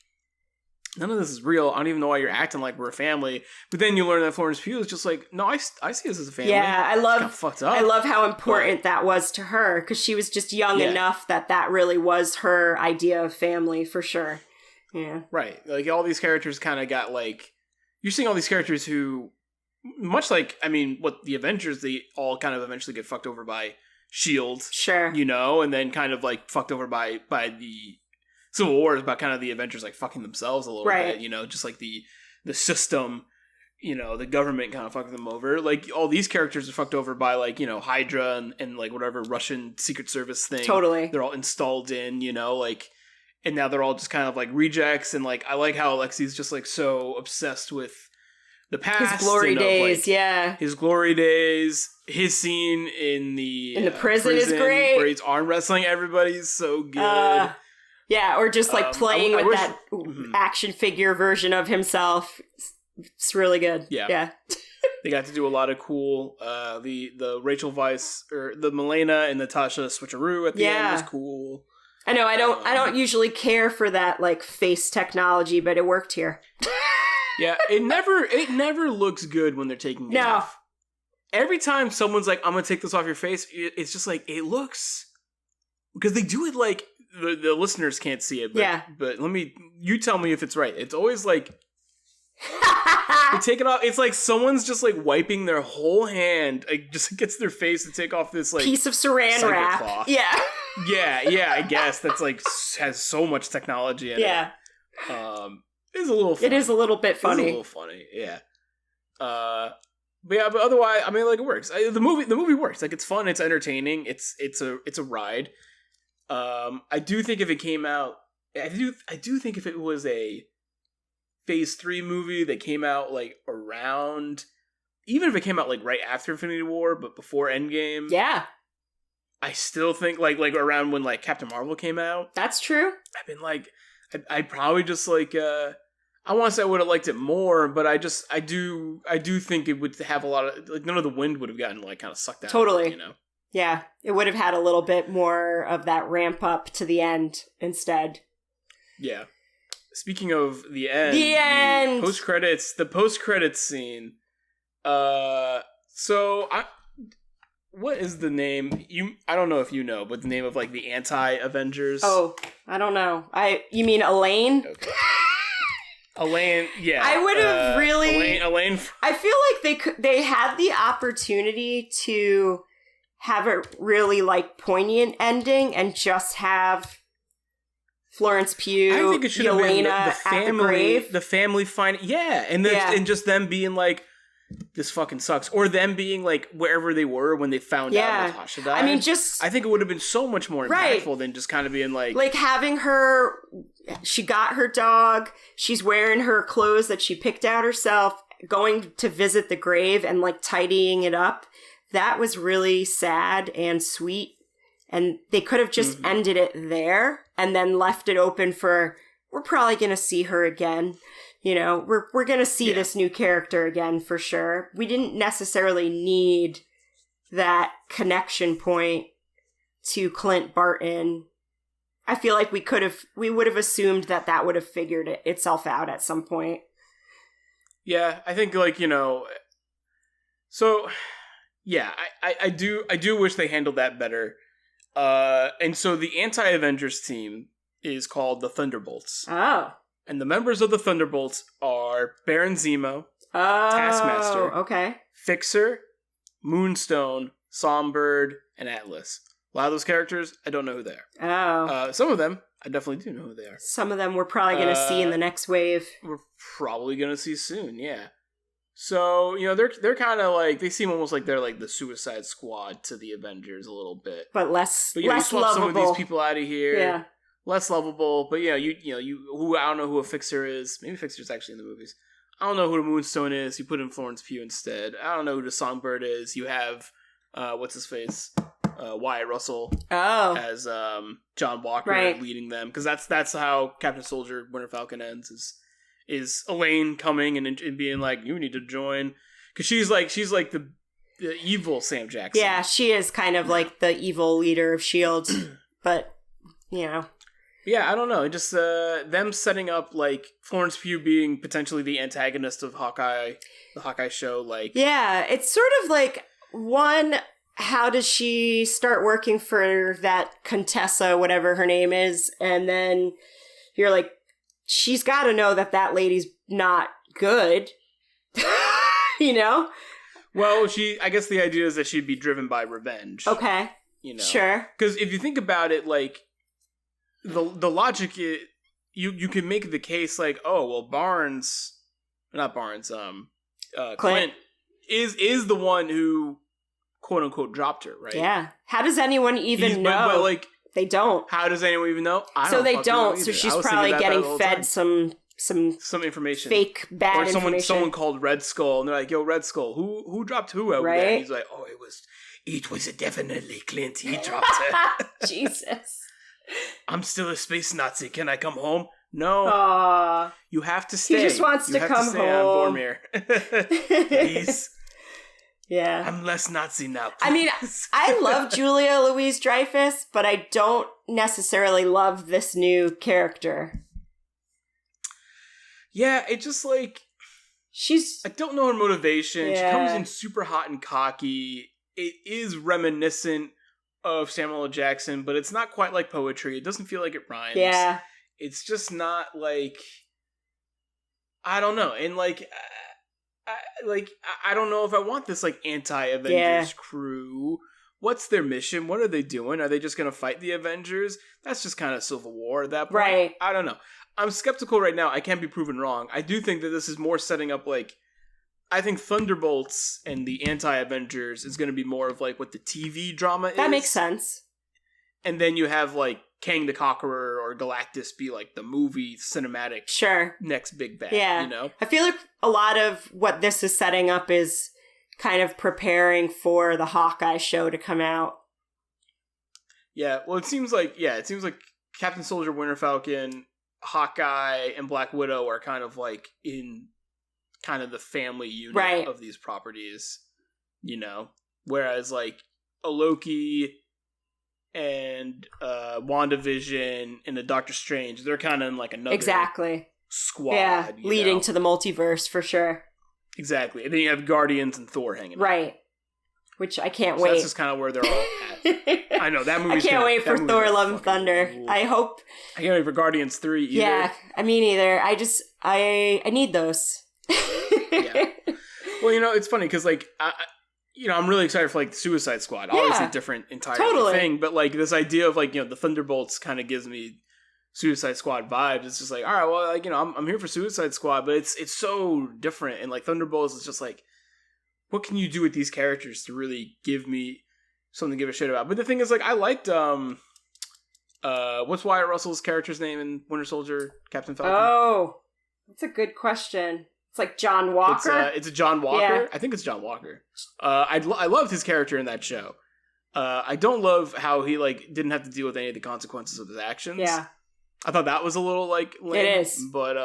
none of this is real. I don't even know why you're acting like we're a family. But then you learn that Florence Pugh is just like, no, I see us as a family. Yeah, I love fucked up. I love how important that was to her, because she was just young enough that really was her idea of family for sure. Yeah, right. Like all these characters kind of got like, you're seeing all these characters who, much like what the Avengers, they all kind of eventually get fucked over by S.H.I.E.L.D. Sure, and then kind of like fucked over by the Civil War is about kind of the Avengers like fucking themselves a little bit, just like the system, the government kind of fucking them over. Like all these characters are fucked over by like, Hydra and like whatever Russian Secret Service thing. Totally. They're all installed in, and now they're all just kind of like rejects. And like, I like how Alexi's just like so obsessed with the past. His glory days, His glory days. His scene in the prison is great. Where he's arm wrestling everybody's so good. Yeah, or just like playing with that action figure version of himself. It's really good. Yeah. They got to do a lot of cool, the Rachel Weisz, or the Milena and Natasha switcheroo at the end was cool. I know, I don't usually care for that like face technology, but it worked here. Yeah, it never looks good when they're taking it off. Every time someone's like, I'm gonna take this off your face, it's just like, it looks, because they do it like, the listeners can't see it, but you tell me if it's right. It's always like, they take it off. It's like someone's just like wiping their whole hand, like just against their face to take off this like piece of saran wrap. Cloth. Yeah. Yeah, I guess that's like has so much technology in it. It's a little funny. It is a little bit funny. It's a little funny, yeah. But otherwise, like it works. The movie works. Like it's fun, it's entertaining, it's a ride. I do think if it came out, I do think if it was a Phase 3 movie that came out like around, even if it came out like right after Infinity War but before Endgame, I still think like around when like Captain Marvel came out. That's true. I've been like, I probably just like I want to say I would have liked it more, but I do think it would have a lot of like none of the wind would have gotten like kind of sucked out. Totally. Of it, Yeah, it would have had a little bit more of that ramp up to the end instead. Yeah. Speaking of the end. The post-credits scene. What is the name? I don't know if you know, but the name of like the anti-Avengers. Oh, I don't know. You mean Elaine? Okay. Elaine, yeah. I would have really... Elaine. I feel like they had the opportunity to have a really, like, poignant ending and just have Florence Pugh, I think it should have been Yelena the family, at the grave. the family finding, and just them being like, this fucking sucks, or them being like wherever they were when they found out Natasha died. I mean, I think it would have been so much more impactful than just kind of being like having her. She got her dog. She's wearing her clothes that she picked out herself. Going to visit the grave and like tidying it up. That was really sad and sweet. And they could have just ended it there and then left it open for, we're probably going to see her again. You know, we're going to see this new character again for sure. We didn't necessarily need that connection point to Clint Barton. I feel like we would have assumed that would have figured itself out at some point. Yeah, I think like, you know, so yeah, I do wish they handled that better. And so the anti-Avengers team is called the Thunderbolts. Oh. And the members of the Thunderbolts are Baron Zemo, Taskmaster, okay, Fixer, Moonstone, Songbird, and Atlas. A lot of those characters, I don't know who they are. Oh. Some of them, I definitely do know who they are. Some of them we're probably going to see in the next wave. We're probably going to see soon, yeah. So, you know, they're kind of like, they seem almost like they're like the Suicide Squad to the Avengers a little bit. But less you know, less you swap lovable. some of these people out of here. Yeah. Less lovable, but yeah, you who I don't know who a Fixer is. Maybe Fixer's actually in the movies. I don't know who the Moonstone is. You put in Florence Pugh instead. I don't know who the Songbird is. You have what's his face, Wyatt Russell as John Walker leading them, because that's how Captain Soldier Winter Falcon ends is Elaine coming and being like, you need to join, because she's like the evil Sam Jackson. Yeah, she is kind of like the evil leader of S.H.I.E.L.D., but you know. Yeah, I don't know. Just them setting up like Florence Pugh being potentially the antagonist of Hawkeye, the Hawkeye show. Like, yeah, it's sort of like, one, how does she start working for that Contessa, whatever her name is, and then you're like, she's got to know that lady's not good, you know? Well, I guess the idea is that she'd be driven by revenge. Okay, you know, sure. Because if you think about it, like. The logic is, you can make the case like, oh well, Clint is the one who quote unquote dropped her, right? Yeah. How does anyone even know? But like, they don't. How does anyone even know? So they don't. So she's probably getting fed some information, fake bad information. Someone called Red Skull, and they're like, "Yo, Red Skull, who dropped who out there?" And he's like, "Oh, it was definitely Clint. He dropped her." Jesus. I'm still a space Nazi. Can I come home? No. Aww. You have to stay. He just wants to come home. Please. Yeah. I'm less Nazi now. Please. I mean, I love Julia Louis-Dreyfus, but I don't necessarily love this new character. Yeah, it just like... I don't know her motivation. Yeah. She comes in super hot and cocky. It is reminiscent of Samuel L. Jackson, but it's not quite like poetry. It doesn't feel like it rhymes. Yeah. It's just not like, I don't know. And like, I don't know if I want this like anti-Avengers crew. What's their mission? What are they doing? Are they just going to fight the Avengers? That's just kind of Civil War at that point. Right. I don't know. I'm skeptical right now. I can't be proven wrong. I do think that this is more setting up like, I think Thunderbolts and the anti-Avengers is going to be more of like what the TV drama is. That makes sense. And then you have like Kang the Conqueror or Galactus be like the movie cinematic next big bad. Yeah. You know? I feel like a lot of what this is setting up is kind of preparing for the Hawkeye show to come out. Yeah, well it seems like Captain Soldier, Winter Falcon, Hawkeye, and Black Widow are kind of like in kind of the family unit of these properties, you know? Whereas like a Loki and WandaVision and the Doctor Strange, they're kind of in like another squad. Yeah, leading to the multiverse for sure. Exactly. And then you have Guardians and Thor hanging out. Right. which I can't So wait. that's just kind of where they're all at. I know that movie. I can't wait for Thor: Love and Thunder. I hope. I can't wait for Guardians 3 either. Yeah, I mean either. I need those. Yeah. Well, it's funny because like I'm really excited for like Suicide Squad. Obviously, different entire thing, but like this idea of like the Thunderbolts kind of gives me Suicide Squad vibes. It's just like, all right, well, like I'm here for Suicide Squad, but it's so different. And like Thunderbolts is just like, what can you do with these characters to really give me something to give a shit about? But the thing is, like, I liked what's Wyatt Russell's character's name in Winter Soldier, Captain Falcon? Oh, that's a good question. It's like John Walker. It's a John Walker. Yeah. I think it's John Walker. I loved his character in that show. I don't love how he like didn't have to deal with any of the consequences of his actions. Yeah. I thought that was a little like lame, it is, but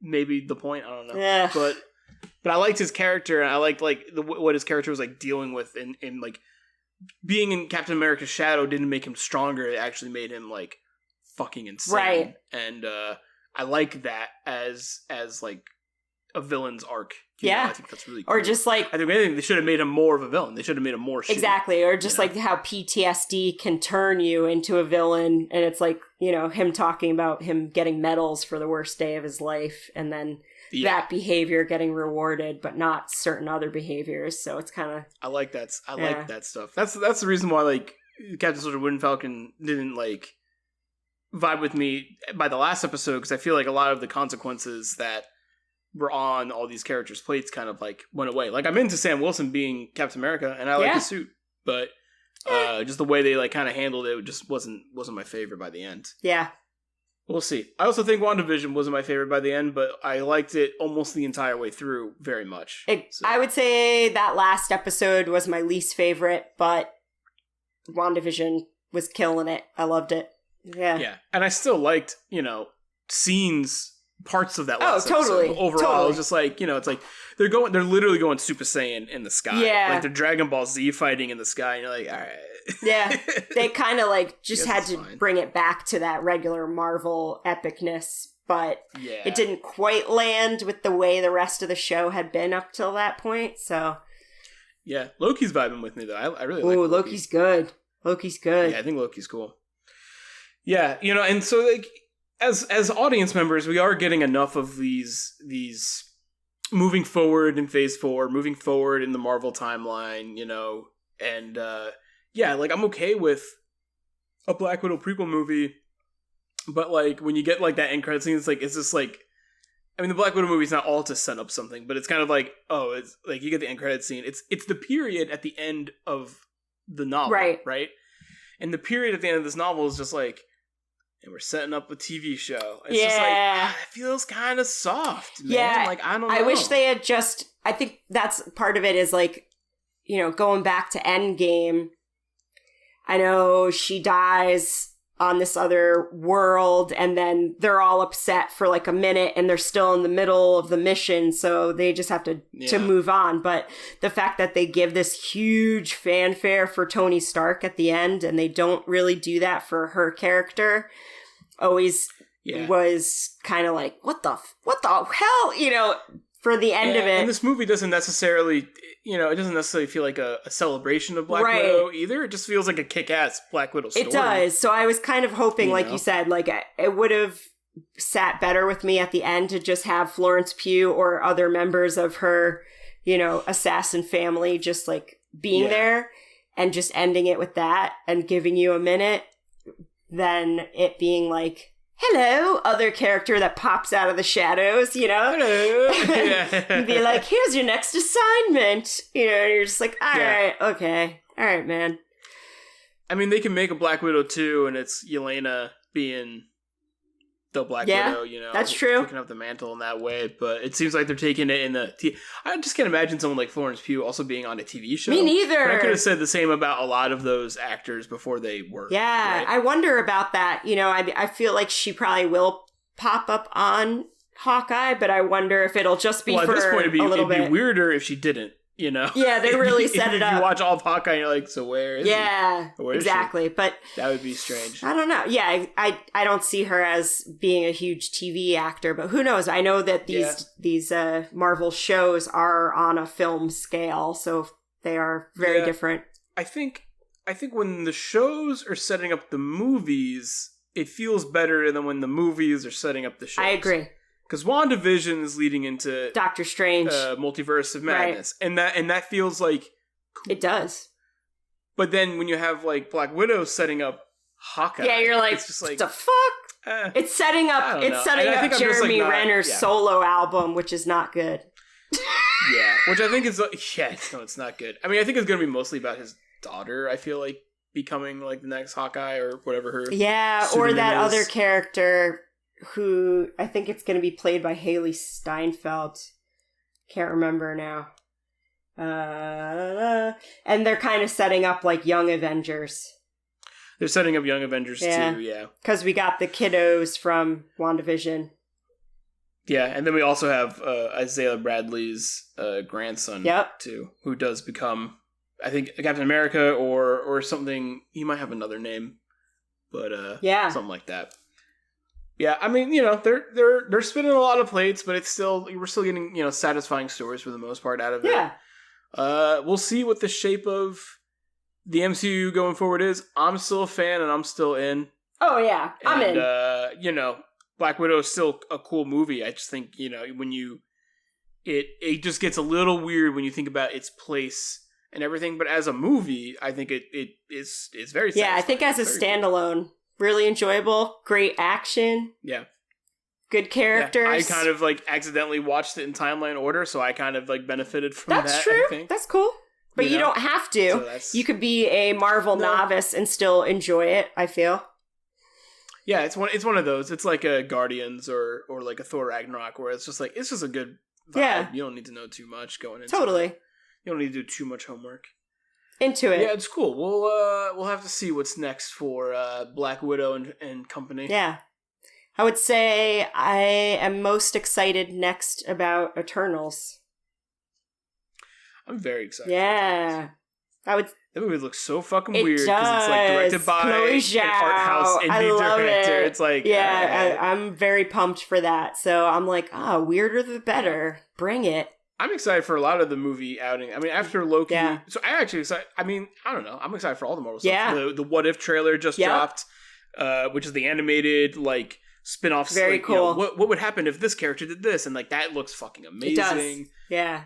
maybe the point. I don't know. Yeah. But I liked his character, and I liked like what his character was like dealing with, in like being in Captain America's shadow didn't make him stronger. It actually made him like fucking insane. Right. And I like that as like a villain's arc. Yeah. I think that's really cool. Or just like I think they should have made him more of a villain. They should have made him more shitty. Exactly. Or just like how PTSD can turn you into a villain, and it's like, him talking about him getting medals for the worst day of his life, and then that behavior getting rewarded, but not certain other behaviors. So it's kind of I like that stuff. That's the reason why like Captain Soldier Wooden Falcon didn't like vibe with me by the last episode, because I feel like a lot of the consequences that were on all these characters' plates kind of like went away. Like I'm into Sam Wilson being Captain America, and I like his suit, but just the way they like kind of handled it just wasn't my favorite by the end. Yeah. We'll see. I also think WandaVision wasn't my favorite by the end, but I liked it almost the entire way through very much. I would say that last episode was my least favorite, but WandaVision was killing it. I loved it. Yeah. Yeah. And I still liked, scenes, parts of that last totally. episode. But overall, it was just like, it's like they're literally going Super Saiyan in the sky. Yeah. Like they're Dragon Ball Z fighting in the sky, and you're like, all right. Yeah. They kind of like just had to fine. bring it back to that regular Marvel epicness, but Yeah. it didn't quite land with the way the rest of the show had been up till that point. So Yeah. Loki's vibing with me though. I really like Loki. Loki's good. Loki's good. Yeah, I think Loki's cool. Yeah, and so like as audience members, we are getting enough of these moving forward in Phase 4, moving forward in the Marvel timeline, and yeah, like I'm okay with a Black Widow prequel movie, but like when you get like that end credit scene, it's just like, I mean, the Black Widow movie is not all to set up something, but it's kind of like, oh, it's like you get the end credit scene. It's the period at the end of the novel, right? And the period at the end of this novel is just like, and we're setting up a TV show. It's just like, it feels kind of soft, man. Yeah. Like, I don't know. I wish they had I think that's part of it is like, going back to Endgame. I know she dies on this other world, and then they're all upset for like a minute, and they're still in the middle of the mission, so they just have to move on. But the fact that they give this huge fanfare for Tony Stark at the end, and they don't really do that for her character, always was kind of like, what the hell, for the end of it. And this movie doesn't necessarily, it doesn't necessarily feel like a celebration of Black Widow either. It just feels like a kick-ass Black Widow story. It does. So I was kind of hoping, like you said, like it would have sat better with me at the end to just have Florence Pugh or other members of her, assassin family just like being there and just ending it with that and giving you a minute, than it being like, hello, other character that pops out of the shadows, Hello. And be like, here's your next assignment. And you're just like, all right, okay. All right, man. I mean, they can make a Black Widow 2, and it's Yelena being the Black Widow, that's true. Picking up the mantle in that way, but it seems like they're taking it in the... I just can't imagine someone like Florence Pugh also being on a TV show. Me neither. But I could have said the same about a lot of those actors before they were. Yeah, right? I wonder about that. I feel like she probably will pop up on Hawkeye, but I wonder if it'll just be for at this point, it'd a little bit. It'd be weirder if she didn't. Yeah, they really set it up. If you watch all of Hawkeye, you're like, so where is he? Where is exactly. she? But that would be strange. I don't know. Yeah, I don't see her as being a huge TV actor, but who knows? I know that these Marvel shows are on a film scale, so They are very different. I think when the shows are setting up the movies, it feels better than when the movies are setting up the shows. I agree. Because WandaVision is leading into Doctor Strange, Multiverse of Madness, and that feels like cool. It does. But then when you have like Black Widow setting up Hawkeye, yeah, you're like, it's just like, what the fuck? It's setting up. It's setting up Jeremy Renner's solo album, which is not good. Yeah, which I think is it's not good. I mean, I think it's going to be mostly about his daughter. I feel like becoming like the next Hawkeye or whatever her or that is. other character who I think it's going to be played by Haley Steinfeld. Can't remember now. And they're kind of setting up like Young Avengers. They're setting up Young Avengers too, yeah. Because we got the kiddos from WandaVision. Yeah, and then we also have Isaiah Bradley's grandson too, who does become, I think, Captain America or something. He might have another name, but something like that. Yeah, I mean, they're spinning a lot of plates, but we're still getting satisfying stories for the most part out of it. Yeah. We'll see what the shape of the MCU going forward is. I'm still a fan and I'm still in. Oh yeah, I'm in. Black Widow is still a cool movie. I just think, when it just gets a little weird when you think about its place and everything. But as a movie, I think it is very satisfying. Yeah, I think as a standalone, really enjoyable, great action. Yeah. Good characters. Yeah, I kind of like accidentally watched it in timeline order, so I kind of like benefited from that. That's true. I think. That's cool. But you don't have to. So you could be a Marvel novice and still enjoy it, I feel. Yeah, it's one of those. It's like a Guardians or like a Thor Ragnarok, where it's just a good vibe. Yeah. You don't need to know too much going into Totally. it. You don't need to do too much homework. Into it. Yeah, it's cool. We'll have to see what's next for Black Widow and company. Yeah. I would say I am most excited next about Eternals. I'm very excited. Yeah. That movie looks so fucking weird because it's like directed by an art house indie director. It's like I'm very pumped for that. So I'm like, weirder the better. Bring it. I'm excited for a lot of the movie outing. I mean, after Loki, so I actually excited. I mean, I don't know. I'm excited for all the Marvel stuff. Yeah. The What If trailer just dropped, which is the animated like spin-off. Very cool. What would happen if this character did this? And like that looks fucking amazing. It does. Yeah.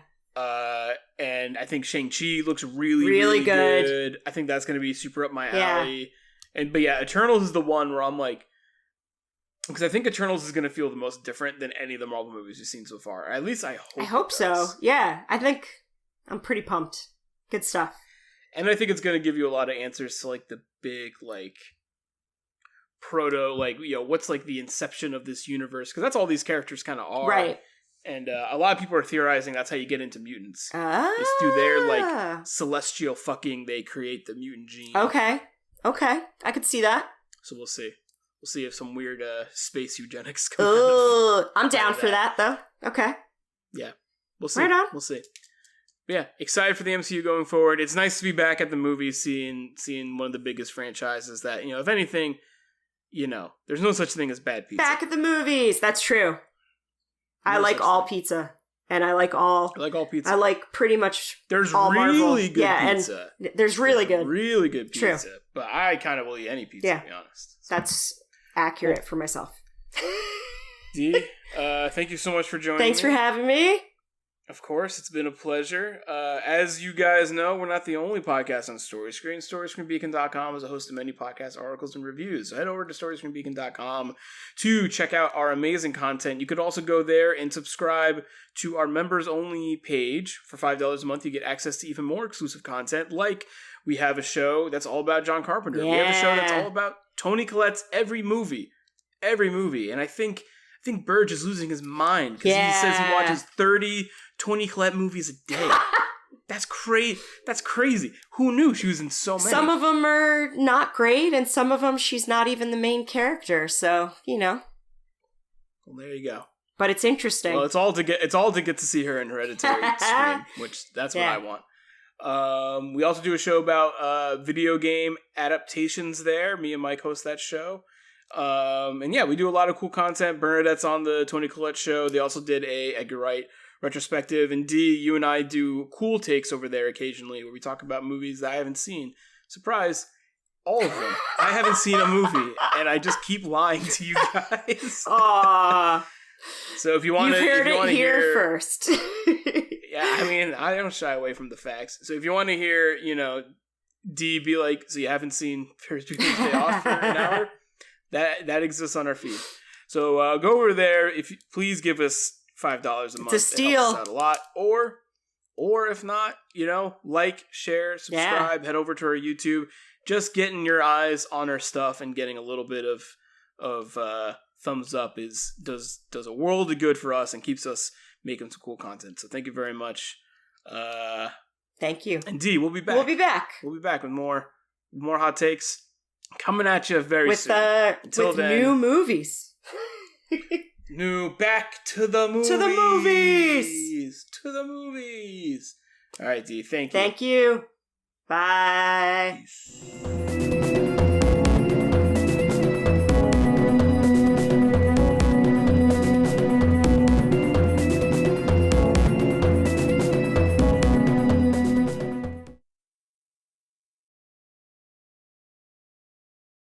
And I think Shang-Chi looks really good. I think that's going to be super up my alley. But Eternals is the one where I'm like, because I think Eternals is going to feel the most different than any of the Marvel movies we've seen so far. At least I hope so. Yeah, I think I'm pretty pumped. Good stuff. And I think it's going to give you a lot of answers to like the big like proto like what's like the inception of this universe, because that's all these characters kind of are. Right. And a lot of people are theorizing that's how you get into mutants. It's through their, like, celestial fucking, they create the mutant gene. Okay. I could see that. So we'll see. We'll see if some weird space eugenics come out. I'm down for that, though. Okay. Yeah. We'll see. Right on. We'll see. But yeah, excited for the MCU going forward. It's nice to be back at the movies, seeing one of the biggest franchises that, if anything, there's no such thing as bad pizza. Back at the movies. That's true. I like all pizza, and I like all pizza. I like pretty much there's all really Marvel. Good pizza. And there's really good pizza. True. But I kind of will eat any pizza, to be honest. So. That's accurate for myself. Dee, thank you so much for joining Thanks for having me. Of course, it's been a pleasure. As you guys know, we're not the only podcast on StoryScreen. StoryScreenBeacon.com is a host of many podcasts, articles, and reviews. So head over to StoryScreenBeacon.com to check out our amazing content. You could also go there and subscribe to our members-only page. For $5 a month, you get access to even more exclusive content. Like, we have a show that's all about John Carpenter. Yeah. We have a show that's all about Tony Collette's every movie. And I think Burge is losing his mind because he says he watches 30 Tony Collette movies a day. That's crazy. Who knew she was in so many? Some of them are not great, and some of them she's not even the main character. So Well, there you go. But it's interesting. Well, it's all to get to see her in Hereditary screen, which that's what I want. We also do a show about video game adaptations. There, me and Mike host that show. And we do a lot of cool content. Bernadette's on the Tony Collette show. They also did a Edgar Wright retrospective. And D, you and I do cool takes over there occasionally where we talk about movies that I haven't seen. Surprise, all of them. I haven't seen a movie, and I just keep lying to you guys. Aww. So if you want to, You've heard it here first. Yeah, I mean, I don't shy away from the facts. So if you want to hear, D be like, so you haven't seen Ferris Bueller's Day Off for an hour, that exists on our feed. So go over there. Please give us $5 a month. It's a steal. It helps us out a lot. Or if not, like, share, subscribe, head over to our YouTube. Just getting your eyes on our stuff and getting a little bit of thumbs up does a world of good for us and keeps us making some cool content. So thank you very much. Thank you. And D, we'll be back. We'll be back. We'll be back with more hot takes coming at you very soon. Until with then, new movies. Back to the movies. To the movies. To the movies. All right, D, thank you. Thank you. Bye. Peace.